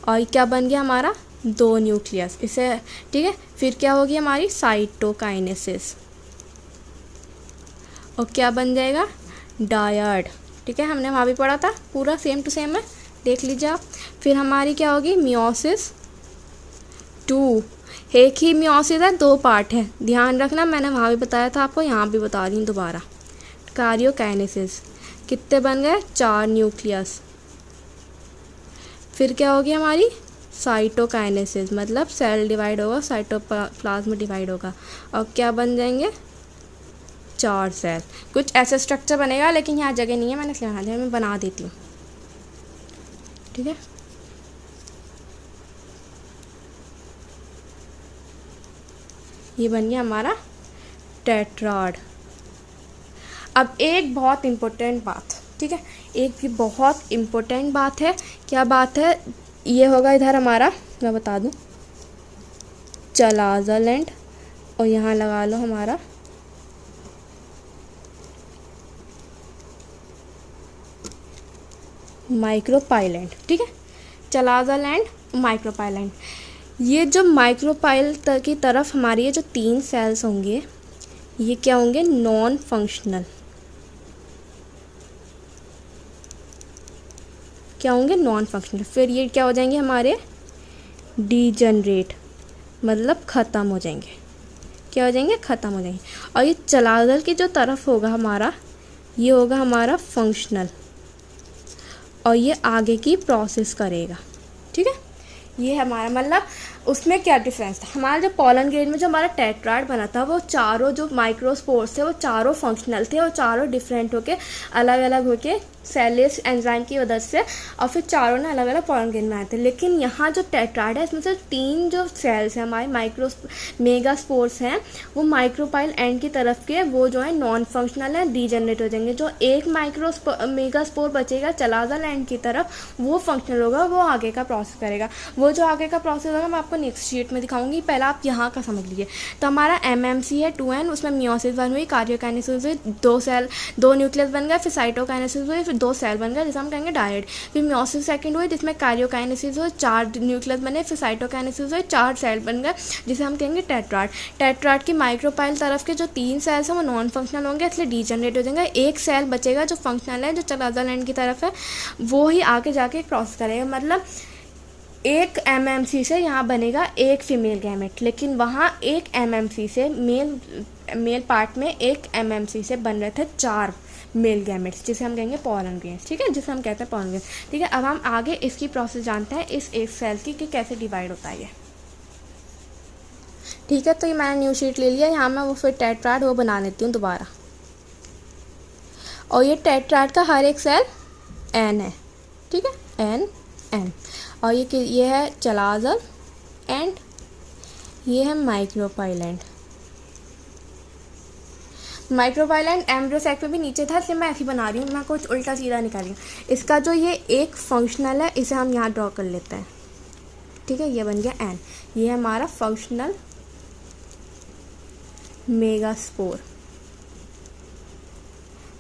और क्या बन गया हमारा 2 न्यूक्लियस इसे, ठीक है। फिर क्या होगी हमारी साइटोकाइनेसिस, और क्या बन जाएगा, डायड, ठीक है। हमने वहाँ भी पढ़ा था, पूरा सेम टू सेम है, देख लीजिए आप। फिर हमारी क्या होगी, मियोसिस 2। एक ही मियोसिस है, 2 पार्ट है, ध्यान रखना, मैंने वहाँ भी बताया था आपको, यहाँ भी बता रही हूँ दोबारा। कार्योकाइनेसिस, कितने बन गए, 4 न्यूक्लियस। फिर क्या होगी हमारी साइटोकाइनेसिस, मतलब सेल डिवाइड होगा, साइटोप्लाज्म डिवाइड होगा, और क्या बन जाएंगे, 4 सेल। कुछ ऐसा स्ट्रक्चर बनेगा, लेकिन यहाँ जगह नहीं है, मैंने इसलिए बना दिया, मैं बना देती हूँ, ठीक है। ये बन गया हमारा टेट्राड। अब एक बहुत इम्पोर्टेंट बात, ठीक है, एक भी बहुत इम्पोर्टेंट बात है। क्या बात है, ये होगा इधर हमारा, मैं बता दूं, चलाज़रलैंड, और यहाँ लगा लो हमारा माइक्रोपाइलैंड, ठीक है, चलाज़रलैंड, माइक्रोपाइलैंड। ये जो माइक्रोपाइल की तरफ हमारी ये जो 3 सेल्स होंगे, ये क्या होंगे, नॉन फंक्शनल, क्या होंगे, नॉन फंक्शनल। फिर ये क्या हो जाएंगे हमारे, डीजनरेट, मतलब ख़त्म हो जाएंगे, क्या हो जाएंगे, ख़त्म हो जाएंगे। और ये चलाज़र की जो तरफ होगा हमारा, ये होगा हमारा फंक्शनल, और ये आगे की प्रोसेस करेगा। ठीक है, ये हमारा मतलब उसमें क्या डिफरेंस था। हमारा जो पोलन ग्रेन में जो हमारा टेट्राड बना था वो चारों जो माइक्रोस्पोर्स थे वो चारों फंक्शनल थे और चारों डिफरेंट होके अलग अलग होके सेलेस एंजाइम की मदद से और फिर चारों ने अलग अलग पोलन ग्रेन बनाए थे। लेकिन यहाँ जो टेट्राड है इसमें से 3 जो सेल्स हैं हमारे मेगास्पोर्स हैं वो माइक्रोपाइल एंड की तरफ के वो जो है नॉन फंक्शनल है, डीजेनरेट हो जाएंगे। जो एक मेगास्पोर बचेगा चलाजल एंड की तरफ वो फंक्शनल होगा, वो आगे का प्रोसेस करेगा। वो जो आगे का प्रोसेस होगा मैं आपको नेक्स्ट शीट में दिखाऊंगी, पहले आप यहाँ का समझ लीजिए। तो हमारा MMC है 2N, उसमें मियोसिस 1 हुई, कार्डियोकाइनेसिस हुई, 2 न्यूक्लियस बन गए, फिर साइटोकाइनेसिस हुई, फिर 2 सेल बन गए जिसे हम कहेंगे डायड। फिर मियोसिस सेकंड हुई जिसमें कार्डियोकाइनेसिस हुई, 4 न्यूक्लियस बने, फिर साइटोकाइनेसिस हुई, 4 सेल बन गए जिसे हम कहेंगे टेट्राड। टेट्राड की माइक्रोपाइल तरफ के जो 3 सेल्स हैं वो नॉन फंक्शनल होंगे इसलिए डीजनरेट हो जाएंगे। एक सेल बचेगा जो फंक्शनल है, जो चलाजल एंड की तरफ है, वो ही आगे जाके क्रॉस करेगा। मतलब एक MMC से यहाँ बनेगा एक फीमेल गैमेट, लेकिन वहाँ एक MMC से मेल पार्ट में एक MMC से बन रहे थे 4 मेल गैमेट्स जिसे हम कहेंगे पोलन ग्रेन्स। ठीक है, जिसे हम कहते हैं पोलन ग्रेन्स। ठीक है, अब हम आगे इसकी प्रोसेस जानते हैं इस एक सेल की कि कैसे डिवाइड होता है ये। ठीक है, तो ये मैंने न्यू शीट ले लिया, यहाँ मैं वो फिर टेट्राड वो बना लेती हूँ दोबारा। और ये टेट्राड का हर एक सेल N है। ठीक है, N और ये है चलाजल एंड ये है माइक्रोपाइल एंड एम्ब्रियो सैक में भी नीचे था इसलिए मैं ऐसी बना रही हूँ, मैं कुछ उल्टा सीधा निकाल रही हूँ। इसका जो ये एक फंक्शनल है इसे हम यहाँ ड्रॉ कर लेते हैं। ठीक है, ये बन गया N, ये है हमारा फंक्शनल मेगास्पोर।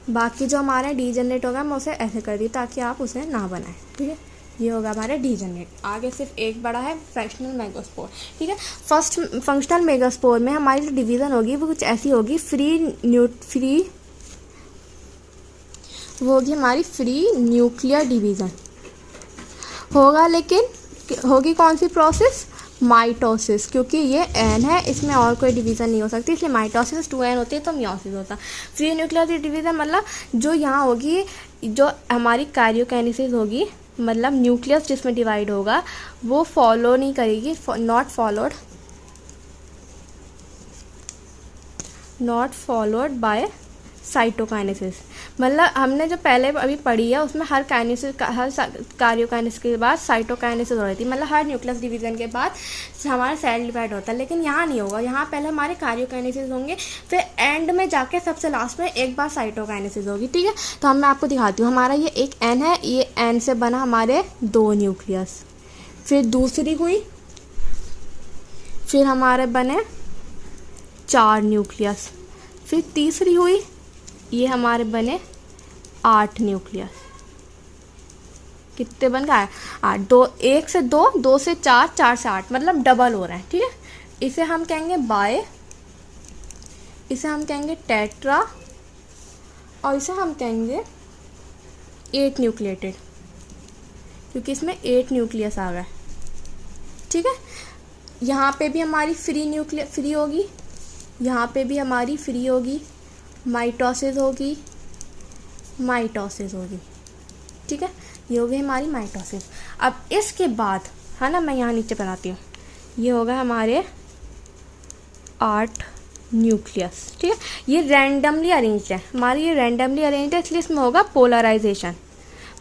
बाकी जो हमारा डीजनरेट होगा मैं उसे ऐसे कर दी ताकि आप उसे ना बनाएं। ठीक है, ये होगा हमारे डीजनरेट। आगे सिर्फ एक बड़ा है फंक्शनल मेगास्पोर। ठीक है, फर्स्ट फंक्शनल मेगास्पोर में हमारी जो डिवीज़न होगी वो कुछ ऐसी होगी, वो होगी हमारी फ्री न्यूक्लियर डिवीज़न होगा। लेकिन होगी कौन सी प्रोसेस? माइटोसिस, क्योंकि ये N है इसमें और कोई डिवीज़न नहीं हो सकती इसलिए माइटोसिस 2N होती है तो मियोसिस होता। फ्री न्यूक्लियर डिवीज़न मतलब जो यहाँ होगी, जो हमारी कार्योकाइनेसिस होगी, मतलब न्यूक्लियस जिसमें डिवाइड होगा वो फॉलो नहीं करेगी, नॉट फॉलोड बाय साइटोकाइनेसिस। मतलब हमने जो पहले अभी पढ़ी है उसमें हर कार्योकाइनेसिस के बाद साइटोकाइनेसिस हो रही थी, मतलब हर न्यूक्लियस डिवीज़न के बाद हमारा सेल डिवाइड होता है। लेकिन यहाँ नहीं होगा, यहाँ पहले हमारे कार्योकाइनेसिस होंगे फिर एंड में जाके सबसे लास्ट में एक बार साइटोकाइनेसिस होगी। ठीक है, तो मैं आपको दिखाती हूँ। हमारा ये एक N है, ये N से बना हमारे 2 न्यूक्लियस, फिर दूसरी हुई, फिर हमारे बने 4 न्यूक्लियस, फिर तीसरी हुई, ये हमारे बने 8 न्यूक्लियस। कितने बन गए? 8। 1 से 2, 2 से 4, 4 से 8, मतलब डबल हो रहा है। ठीक है, इसे हम कहेंगे बाय, इसे हम कहेंगे टेट्रा और इसे हम कहेंगे 8 न्यूक्लिएटेड, क्योंकि इसमें 8 न्यूक्लियस आ गए। ठीक है, यहाँ पे भी हमारी फ्री होगी, यहाँ पे भी हमारी फ्री होगी, माइटोसिस होगी। ठीक है, ये हो गई हमारी माइटोसिस। अब इसके बाद है ना, मैं यहाँ नीचे बनाती हूँ, ये होगा हमारे 8 न्यूक्लियस। ठीक है, ये रैंडमली अरेंज्ड है, हमारी ये रैंडमली अरेंज्ड है इसलिए इसमें होगा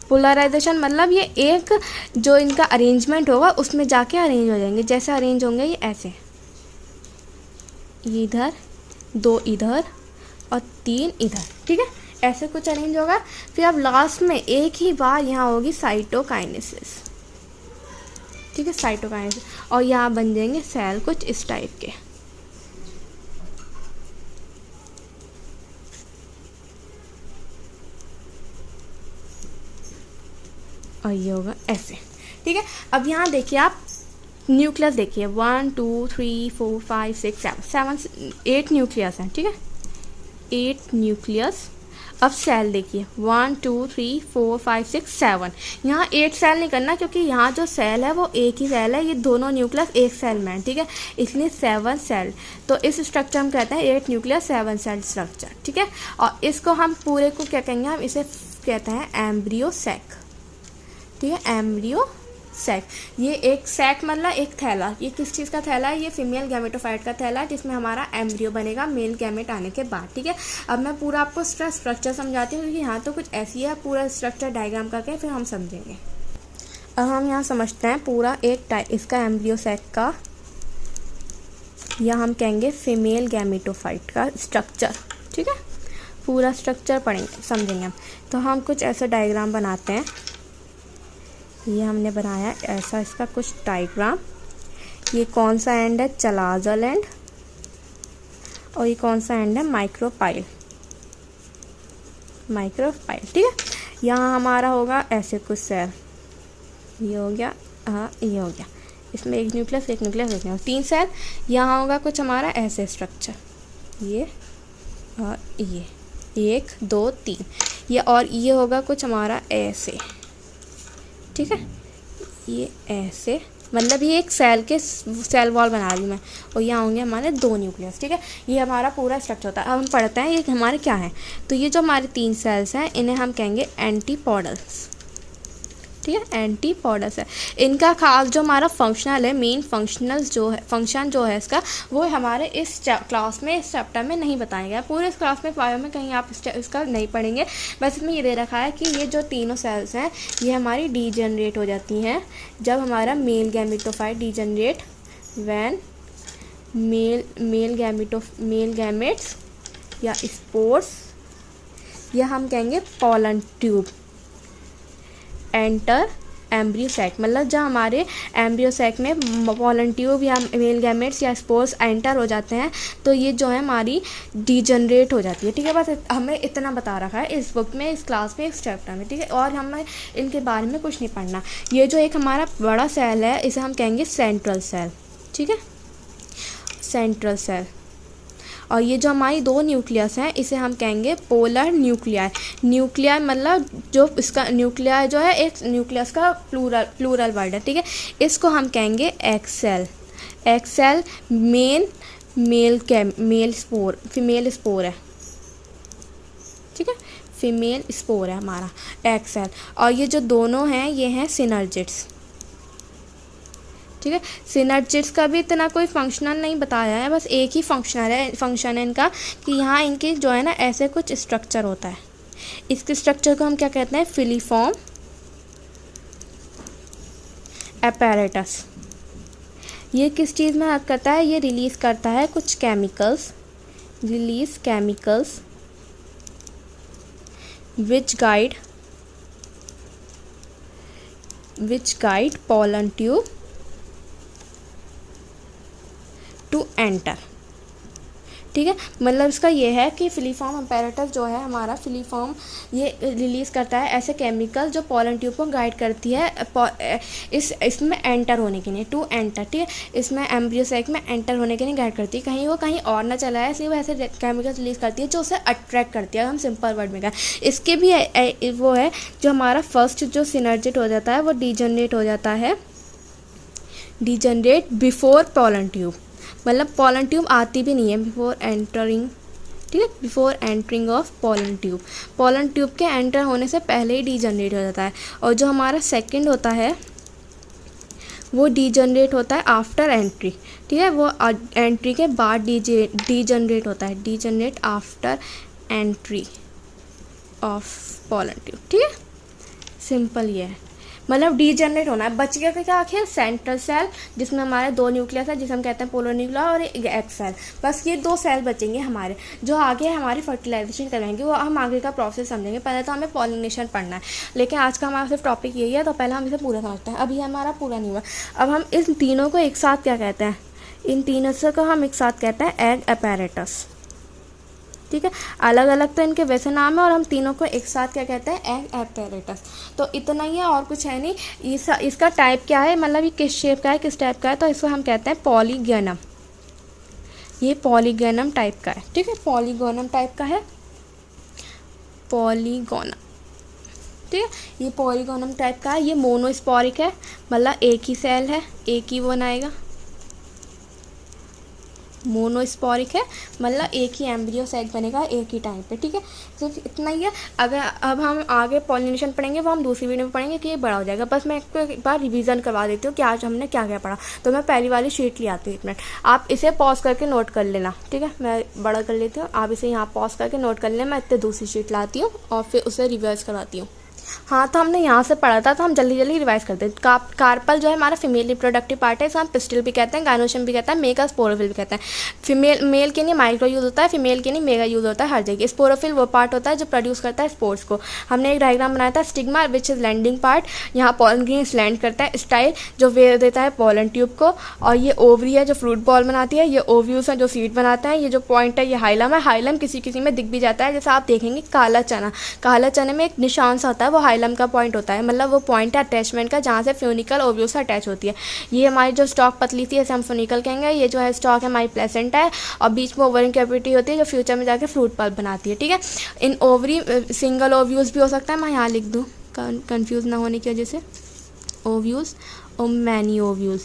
पोलराइजेशन मतलब ये एक जो इनका अरेंजमेंट होगा उसमें जाके अरेंज हो जाएंगे। जैसे अरेंज होंगे ये ऐसे, ये इधर, 2 इधर और 3 इधर। ठीक है, ऐसे कुछ अरेंज होगा। फिर अब लास्ट में एक ही बार यहाँ होगी साइटोकाइनेसिस। ठीक है, साइटोकाइनेसिस, और यहाँ बन जाएंगे सेल कुछ इस टाइप के। और ये होगा ऐसे। ठीक है, अब यहाँ देखिए आप न्यूक्लियस देखिए, 1 2 3 4 5 6 7 8 न्यूक्लियस हैं। ठीक है, 8 न्यूक्लियस। अब सेल देखिए, 1 2 3 4 5 6 7। यहाँ 8 सेल नहीं करना क्योंकि यहाँ जो सेल है वो एक ही सेल है, ये दोनों न्यूक्लियस एक सेल में है। ठीक है, इसलिए 7 सेल, तो इस स्ट्रक्चर हम कहते हैं 8 न्यूक्लियस 7 सेल स्ट्रक्चर। ठीक है, और इसको हम पूरे को क्या कहेंगे? हम इसे कहते हैं एम्ब्रियो सैक। ठीक है, एम्ब्रियो सैक। ये एक सैक मतलब एक थैला, ये किस चीज़ का थैला है? ये फीमेल गैमेटोफाइट का थैला है जिसमें हमारा एम्ब्रियो बनेगा मेल गैमेट आने के बाद। ठीक है, अब मैं पूरा आपको स्ट्रक्चर समझाती हूँ क्योंकि यहाँ तो कुछ ऐसी है, पूरा स्ट्रक्चर डायग्राम करके फिर हम समझेंगे। अब हम यहाँ समझते हैं पूरा एक इसका एम्ब्रियो सैक का, या हम कहेंगे फीमेल गैमेटोफाइट का स्ट्रक्चर। ठीक है, पूरा स्ट्रक्चर पढ़ेंगे, समझेंगे हम। तो हम कुछ ऐसा डायग्राम बनाते हैं, ये हमने बनाया ऐसा इसका कुछ डायग्राम। ये कौन सा एंड है? चलाजल एंड, और ये कौन सा एंड है? माइक्रोपाइल। ठीक है, यहाँ हमारा होगा ऐसे कुछ सेल, ये हो गया, हाँ ये हो गया, इसमें एक न्यूक्लियस एक न्यूक्लियस एक न्यूक्लियस, 3 सेल। यहाँ होगा कुछ हमारा ऐसे स्ट्रक्चर, ये और ये 1 2 3, ये और ये होगा कुछ हमारा ऐसे। ठीक है, ये ऐसे, मतलब ये एक सेल वॉल बना रही हूँ मैं, और यहाँ होंगे हमारे 2 न्यूक्लियस। ठीक है, ये हमारा पूरा स्ट्रक्चर होता है। अब हम पढ़ते हैं ये हमारे क्या है। तो ये जो हमारे 3 सेल्स हैं इन्हें हम कहेंगे एंटीपोडल्स। ठीक है, एंटीपोडस है। इनका खास जो हमारा फंक्शनल है, मेन फंक्शन जो है इसका, वो हमारे इस क्लास में, इस चैप्टर में नहीं बताया गया। पूरे इस क्लास में बायो में कहीं आप इसका नहीं पढ़ेंगे। बस इसमें ये दे रखा है कि ये जो तीनों सेल्स हैं ये हमारी डीजनरेट हो जाती हैं जब हमारा male gametophyte degenerate when male gametes या स्पोर्स, या हम कहेंगे pollen tube enter embryo sac. मतलब जब हमारे एम्ब्रियो सैक में पोलन ट्यूब या मेल गैमेट्स या स्पोर्स एंटर हो जाते हैं तो ये जो है हमारी डीजनरेट हो जाती है। ठीक है, बस हमें इतना बता रखा है इस बुक में, इस क्लास में, इस चैप्टर में। ठीक है, और हमें इनके बारे में कुछ नहीं पढ़ना। ये जो एक हमारा बड़ा सेल है इसे हम कहेंगे सेंट्रल सेल। ठीक है, सेंट्रल सेल। और ये जो हमारी 2 न्यूक्लियस हैं इसे हम कहेंगे पोलर न्यूक्लियाई। न्यूक्लियाई मतलब जो इसका न्यूक्लियाई जो है एक न्यूक्लियस का प्लूरल वर्ड है। ठीक है, इसको हम कहेंगे एक्सेल। एक्सेल फीमेल स्पोर है। ठीक है, फीमेल स्पोर है हमारा एक्सेल। और ये जो दोनों हैं ये हैं सिनर्जिड्स। ठीक है, सिनर्जिड्स का भी इतना कोई फंक्शनल नहीं बताया है, बस एक ही फंक्शन है इनका कि यहाँ इनके जो है ना ऐसे कुछ स्ट्रक्चर होता है। इसके स्ट्रक्चर को हम क्या कहते हैं? Filiform apparatus। ये किस चीज़ में हेल्प करता है? ये रिलीज़ करता है कुछ chemicals, which guide pollen tube to enter। ठीक है, मतलब इसका ये है कि फिलीफॉर्म apparatus जो है हमारा, फिलीफॉर्म ये रिलीज़ करता है ऐसे केमिकल जो पोलन ट्यूब को गाइड करती है इसमें एंटर होने के लिए, टू एंटर। ठीक है, इसमें एम्ब्रियो सैक में एंटर होने के लिए गाइड करती है, कहीं वो कहीं और ना चला है, इसलिए वो ऐसे केमिकल रिलीज़ करती है जो उसे अट्रैक्ट करती है। हम सिंपल वर्ड में कहें, इसके भी वो है जो हमारा फर्स्ट जो सिनर्जिड हो जाता है वो डीजनरेट हो जाता है, डीजनरेट बिफोर पोलन ट्यूब। मतलब पोलन ट्यूब आती भी नहीं है बिफोर एंटरिंग। ठीक है, before entering of pollen tube, pollen tube के एंटर होने से पहले ही डीजनरेट हो जाता है। और जो हमारा सेकंड होता है वो डीजनरेट होता है आफ्टर एंट्री। ठीक है, वो एंट्री के बाद डीजनरेट होता है, degenerate after entry of pollen tube. ठीक है, सिंपल ये है, मतलब डीजनरेट होना है। बच गया क्या आखिर? सेंट्रल सेल जिसमें हमारे 2 न्यूक्लियस है जिसे हम कहते हैं पोलर न्यूक्लिया, और एक सेल। बस ये 2 सेल बचेंगे हमारे जो आगे हमारी फर्टिलाइजेशन कराएंगे, वो हम आगे का प्रोसेस समझेंगे। पहले तो हमें पॉलिनेशन पढ़ना है, लेकिन आज का हमारा सिर्फ टॉपिक यही है, तो पहले हम इसे पूरा समझते हैं। अभी हमारा पूरा नहीं हुआ। अब हम इन तीनों को एक साथ क्या कहते हैं? इन तीनों से को हम एक साथ कहते हैं एग अपैरेटस। ठीक है, अलग अलग तो इनके वैसे नाम है और हम तीनों को एक साथ क्या कहते हैं? Egg apparatus. तो इतना ही है और कुछ है नहीं। इसका टाइप क्या है, मतलब ये किस शेप का है, किस टाइप का है? तो इसको हम कहते हैं पॉलीगैनम। ये पॉलीगैनम टाइप का है। ठीक है, पॉलीगोनम टाइप का है, पॉलीगोनम। ठीक है, ये पॉलीगोनम टाइप का है। ये मोनोस्पोरिक है, मतलब एक ही सेल है, एक ही बनाएगा। मोनोस्पोरिक है, मतलब एक ही एम्ब्रियो सैक बनेगा एक ही टाइम पे, ठीक है। सिर्फ इतना ही है। अगर अब हम आगे पॉलिनेशन पढ़ेंगे वो हम दूसरी वीडियो में पढ़ेंगे कि ये बड़ा हो जाएगा। बस मैं आपको एक बार रिवीजन करवा देती हूँ कि आज हमने क्या क्या पढ़ा। तो मैं पहली वाली शीट ले आती हूँ, 1 मिनट, आप इसे पॉज करके नोट कर लेना, ठीक है। मैं बड़ा कर लेती हूँ, आप इसे यहाँ पॉज करके नोट कर लेना। मैं इतने दूसरी शीट लाती हूँ और फिर उसे रिवर्स करवाती हूँ। हाँ, तो हमने यहाँ से पढ़ा था, तो हम जल्दी जल्दी रिवाइज करते हैं। कार्पल जो है हमारा फीमेल रिप्रोडक्टिव पार्ट है, इसे हम पिस्टल भी कहते हैं, गायनोशियम भी कहते हैं, मेगा स्पोरोफिल भी कहते हैं। फीमेल मेल के लिए माइक्रो यूज होता है, फीमेल के लिए मेगा यूज होता है हर जगह। स्पोरोफिल वो पार्ट होता है जो प्रोड्यूस करता है स्पोर्स को। हमने एक डायग्राम बनाया था, stigma which is landing part, यहाँ पॉलन ग्रेन्स लैंड करता है, स्टाइल जो वेयर देता है पॉलन ट्यूब को, और ये ओवरी है जो फ्रूट बॉल बनाती है, ये ओव्यूल्स है जो सीड बनाता है, ये जो पॉइंट है ये हाइलम है। हाइलम किसी किसी में दिख भी जाता है, जैसे आप देखेंगे काला चना, काला चने में एक निशान सा होता है, वो हाइलम का पॉइंट होता है, मतलब वो पॉइंट है अटैचमेंट का जहाँ से फ्यूनिकल ओव्यूल से अटैच होती है। ये हमारी जो स्टॉक पतली थी इसे हम फ्यूनिकल कहेंगे। ये जो है स्टॉक है हमारी प्लेसेंटा है, और बीच में ओवरिंग कैविटी होती है जो फ्यूचर में जाके फ्रूट पल्प बनाती है, ठीक है। इन ओवरी सिंगल ओव्यूल्स भी हो सकता है, मैं यहाँ लिख दूँ कन्फ्यूज़ ना होने की वजह से, ओव्यूल्स और मैनी ओव्यूल्स।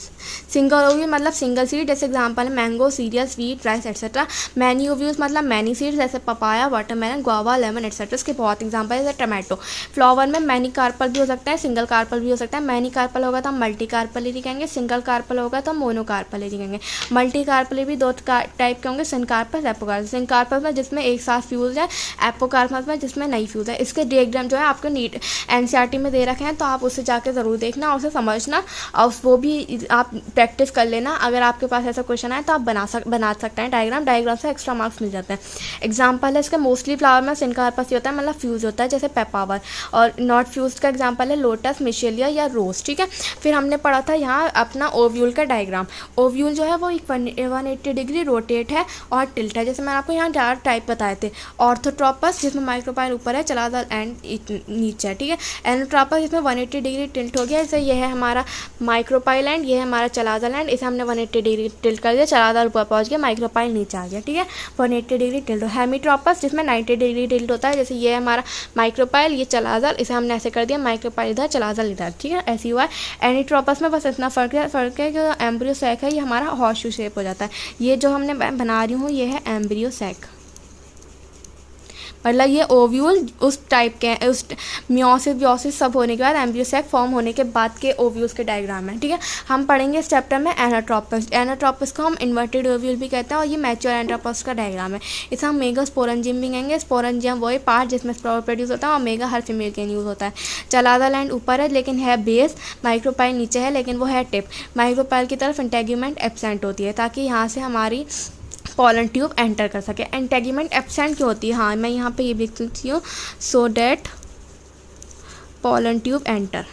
सिंगल ओव्यूल मतलब सिंगल सीड, जैसे एग्जांपल है mango, serial, sweet, rice etcetera. Many ovules मतलब मैनी सीड्स, जैसे papaya, watermelon, guava, lemon etcetera. इसके बहुत एग्जांपल है, जैसे टमाटो। फ्लावर में मैनी कार्पल भी हो सकता है, सिंगल कार्पल भी हो सकता है। मैनी कार्पल होगा तो हम मल्टी कार्पल ही कहेंगे, सिंगल कार्पल होगा तो हम मोनो कार्पल ही कहेंगे। मल्टी कार्पल भी 2 टाइप के होंगे, सिनकार्पल, एपोकार्पल। सिनकार्पल में जिसमें एक साथ फ्यूज है, एपोकार्पल में जिसमें नहीं फ्यूज है। इसके डायग्राम जो है आपको नीट एनसीईआरटी में दे रखे हैं, तो आप उससे जाकर ज़रूर देखना और उसे समझना, और वो भी आप प्रैक्टिस कर लेना। अगर आपके पास ऐसा क्वेश्चन आए तो आप बना सकते हैं डायग्राम से एक्स्ट्रा मार्क्स मिल जाते हैं। एग्जांपल है इसका, मोस्टली फ्लावर में सिनकार्पस होता है, मतलब फ्यूज होता है, जैसे पेपावर। और नॉट फ्यूज का एग्जांपल है लोटस, मिशेलिया या रोज, ठीक है। फिर हमने पढ़ा था यहाँ अपना ओव्यूल का डायग्राम। ओव्यूल जो है वो एक 180 डिग्री रोटेट है और टिल्ट है। जैसे मैंने आपको यहाँ 4 टाइप बताए थे। ऑर्थोट्रोपस जिसमें माइक्रोपाइल ऊपर है, चलादार एंड नीचे है, ठीक है। एनोट्रोपस जिसमें 180 डिग्री टिल्ट हो गया, जैसे ये है हमारा माइक्रोपाइल एंड, ये है हमारा चलादार एंड। इसे हमने 180 डिग्री टिल्ट कर दिया, चलादार ऊपर पहुंच गया, माइक्रोपाइल नीचे आ गया, ठीक है। 180 डिग्री टिल्ट। हेमीट्रोपस जिसमें 90 डिग्री टिल्ट होता है, जैसे ये है हमारा माइक्रोपाइल, ये चलादार, इसे हमने ऐसे कर दिया, माइक्रोपाइल इधर, चलादार इधर, ठीक है, ऐसे हुआ है। एनीट्रोपस में बस इतना फ़र्क है कि एम्ब्रियो सैक है, ये हमारा हॉर्सशू शेप हो जाता है। ये जो हमने बना रही हूँ ये है एम्ब्रियो सैक, मतलब ये ओव्यूल उस टाइप के हैं, उस मियोसिस सब होने के बाद एम्ब्रियो सैक फॉर्म होने के बाद के ओव्यूल्स के डायग्राम है, ठीक है। हम पढ़ेंगे इस चैप्टर में एनाट्रोपस को हम इन्वर्टेड ओव्यूल भी कहते हैं, और ये मैच्योर एनाट्रोपस का डायग्राम है। इसे हम मेगा स्पोरेंजियम भी कहेंगे। स्पोरेंजियम वही पार्ट जिसमें स्पोर प्रोड्यूस होता है, और मेगा हर फीमेल के यूज़ होता है। चलादा लैंड ऊपर है लेकिन है बेस, माइक्रोपाइल नीचे है लेकिन वो है टिप। माइक्रोपाइल की तरफ इंटेगुमेंट एब्सेंट होती है, ताकि यहाँ से हमारी पॉलन ट्यूब एंटर कर सके। इंटेगुमेंट एब्सेंट क्यों होती है, हाँ मैं यहाँ पे ये लिख देती हूँ, so that pollen tube enter,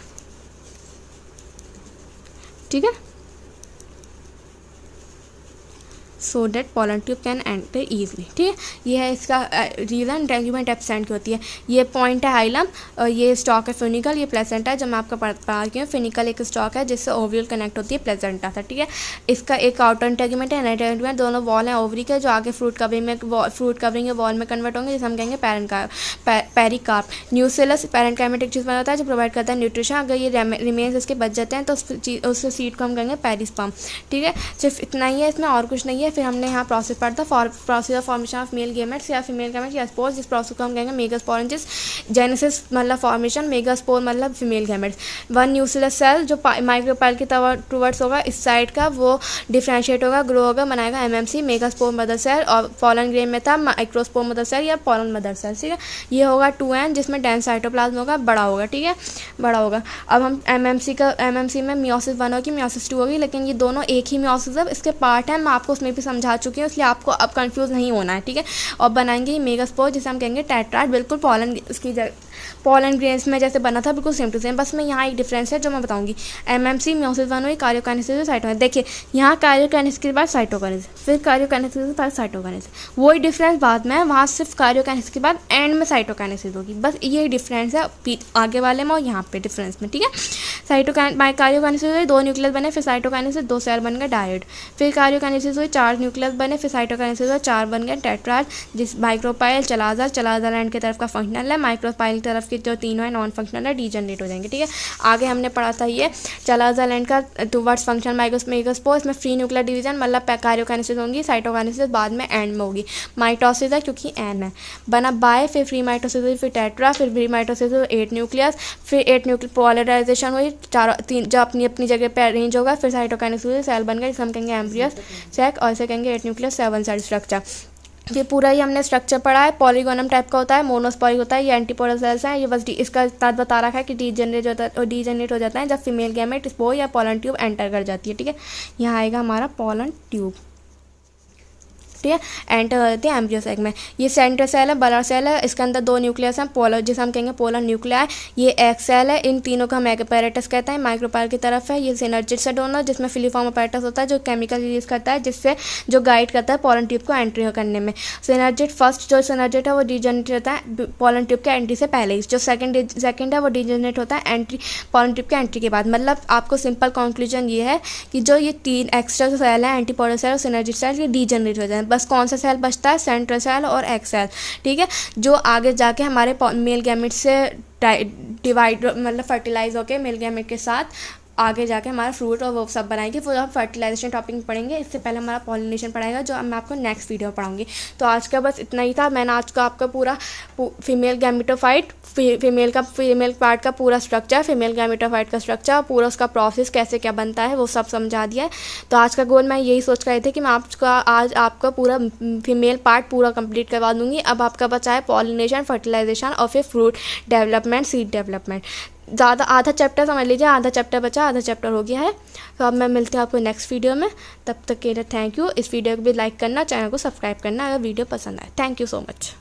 ठीक है, so that pollen tube can enter easily, ठीक है। ये है इसका रीज़न, इंटेगुमेंट एब्सेंट की होती है। ये पॉइंट है हाइलम, और ये स्टॉक है फिनिकल, ये प्लेसेंटा है, जो मैं आपका पढ़ा रही हूँ। फिनिकल एक स्टॉक है जिससे ओव्यूल कनेक्ट होती है प्लेसेंटा से, ठीक है। इसका एक आउटर इंटेगुमेंट है, इनर इंटेगुमेंट, दोनों वॉल हैं ओवरी के, जो आगे फ्रूट कवरिंग वॉल में कन्वर्ट होंगे, जिसे हम कहेंगे पेरिकार्प। न्यूसेलस पैरेन्काइमेटिक चीज़ बनाता है जो प्रोवाइड करता है न्यूट्रिशन। अगर ये रिमेन्स इसके बच जाते हैं तो उस सीड को हम कहेंगे पेरिस्पर्म, ठीक है। सिर्फ इतना ही है, इसमें और कुछ नहीं है। फिर हमने यहाँ प्रोसेस पढ़ा था, process of formation of male gametes या फीमेल गेमेट्स या स्पोर्स, जिस प्रोसेस को हम कहेंगे मेगास्पोरेंजिस। जेनेसिस मतलब फॉर्मेशन, मेगास्पोर मतलब फीमेल गेमेट्स। 1 न्यूक्लियस सेल जो माइक्रोपाइल के टूवर्ड्स होगा इस साइड का, वो डिफ्रेंशिएट होगा, ग्रो होगा, बनाएगा एमएमसी, मेगास्पोर मदर सेल। और पॉलन ग्रेन में था माइक्रोस्पोर मदर सेल या पॉलन मदर सेल, ठीक है। ये होगा 2n जिसमें डेंस साइटोप्लाज्म होगा, बड़ा होगा, ठीक है, बड़ा होगा। अब हम एमएमसी में मियोसिस 1 होगी, मियोसिस 2 होगी, लेकिन ये दोनों एक ही मियोसिस है, इसके पार्ट हैं, मैं आपको उसमें भी समझा चुकी हूँ, इसलिए आपको अब कंफ्यूज नहीं होना है, ठीक है। और बनाएंगे मेगास्पोर जिसे हम कहेंगे टेट्राड, बिल्कुल पॉलन ग्रेन्स में जैसे बना था, बिल्कुल सेम टू सेम। बस में यहाँ एक डिफरेंस है जो मैं बताऊंगी। एमएमसी मियोसिस 1 हुई, कार्योकाइनेसिस, साइटोकाइनेसिस। देखिए यहाँ कार्योकाइनेसिस के बाद साइटोकाइनेसिस, फिर कार्योकाइनेसिस के बाद साइटोकाइनेसिस, वही डिफरेंस बाद में है। वहाँ सिर्फ कार्योकाइनेसिस के बाद एंड में साइटोकाइनेसिस होगी, बस ये डिफरेंस है आगे वाले में और यहाँ पे डिफरेंस में, ठीक है। कार्योकाइनेसिस हुई 2 न्यूक्लियस बने, फिर साइटोकाइनेसिस 2 सेल बन गए डायोड, फिर कार्योकाइनेसिस हुई 4 न्यूक्लियस बने, फिर साइटोकाइनेसिस हुई 4 बन गए टेट्राड, जिस माइक्रोपाइल चलाज़र एंड की तरफ का फंक्शनल है, माइक्रोपाइल की तरफ के जो तीनों है नॉन फंक्शनल है, डीजनरेट हो जाएंगे। ठीक है, आगे हमने पढ़ा था ये चलाज़र एंड का टुवर्ड्स फंक्शनल माइक्रोस्पोर, इसमें फ्री न्यूक्लियर डिवीजन मतलब कार्योकाइनेसिस होंगी, साइटोकाइनेसिस बाद में एंड में होगी, माइटोसिस है क्योंकि एन है बना बाय, फिर फ्री माइटोसिस हुई, फिर टेट्रा, फिर फ्री माइटोसिस हुई 8 न्यूक्लियस, फिर 8 न्यूक्लियर पोलराइजेशन हुई, तीन जो अपनी अपनी जगह पे अरेंज होगा, फिर साइटोकाइनेसिस हुई, सेल बन गए, जिसे हम कहेंगे एम्ब्रियस सेक, और इसे कहेंगे 8 न्यूक्लियस 7 सेल स्ट्रक्चर। ये पूरा ही हमने स्ट्रक्चर पढ़ा है, पॉलीगोनम टाइप का होता है, मोनोस्पोरिक होता है, ये एंटीपोडल सेल्स हैं, ये बस इसका साथ बता रखा है कि डीजनरेट हो जाता है जब फीमेल गैमेट स्पोर या पोलन ट्यूब एंटर कर जाती है। ठीक है, यहाँ आएगा हमारा पोलन ट्यूब, ठीक है, एंटर हो जाती है एम्ब्रियो सेक में। ये सेंट्रल सेल है, बड़ा सेल है, इसके अंदर 2 न्यूक्लियस हैं, पोलर जिसे हम कहेंगे पोलर न्यूक्लियाई, ये एक सेल है, इन तीनों का हम एपेरेटस कहते हैं, माइक्रोपाइल की तरफ है, ये सिनर्जिड है दोनों, जिसमें फिलीफॉर्म अपैरेटस होता है जो केमिकल रिलीज करता है, जिससे जो गाइड करता है पोलन ट्यूब को एंट्री करने में। सिनर्जिड फर्स्ट जो सिनर्जिड है वो डीजनरेट होता है पोलन ट्यूब के एंट्री से पहले ही, जो सेकंड है वो डीजनरेट होता है एंट्री पोलन ट्यूब के एंट्री के बाद। मतलब आपको सिंपल कंक्लूजन ये है कि जो ये 3 एक्स्ट्रा जो सेल है एंटीपोडल सेल और सिनर्जिड सेल, ये डीजनरेट हो जाए, बस कौन सा सेल बचता है, सेंट्रल सेल और एक्स सेल। ठीक है, जो आगे जाके हमारे मेल गैमेट से डिवाइड मतलब फर्टिलाइज होके मेल गैमेट के साथ आगे जाके हमारा फ्रूट और वो सब बनाएंगे, वो हम फर्टिलाइजेशन टॉपिक पढ़ेंगे। इससे पहले हमारा पॉलिनेशन पढ़ाएगा, जो मैं आपको नेक्स्ट वीडियो में पढ़ाऊंगी। तो आज का बस इतना ही था। मैंने आज का आपका पूरा फीमेल गैमेटोफाइट, फीमेल पार्ट का पूरा स्ट्रक्चर, फीमेल गैमेटोफाइट का स्ट्रक्चर, पूरा उसका प्रोसेस कैसे क्या बनता है वो सब समझा दिया है। तो आज का गोल मैं यही सोच रही थी कि मैं आज आपका पूरा फीमेल पार्ट पूरा कंप्लीट करवा दूँगी। अब आपका बचा है पॉलिनेशन, फर्टिलाइजेशन और फिर फ्रूट डेवलपमेंट, सीड डेवलपमेंट। ज़्यादा आधा चैप्टर समझ लीजिए, आधा चैप्टर बचा, आधा चैप्टर हो गया है। तो अब मैं मिलती हूँ आपको नेक्स्ट वीडियो में, तब तक के लिए थैंक यू। इस वीडियो को भी लाइक करना, चैनल को सब्सक्राइब करना अगर वीडियो पसंद आए। Thank you so much.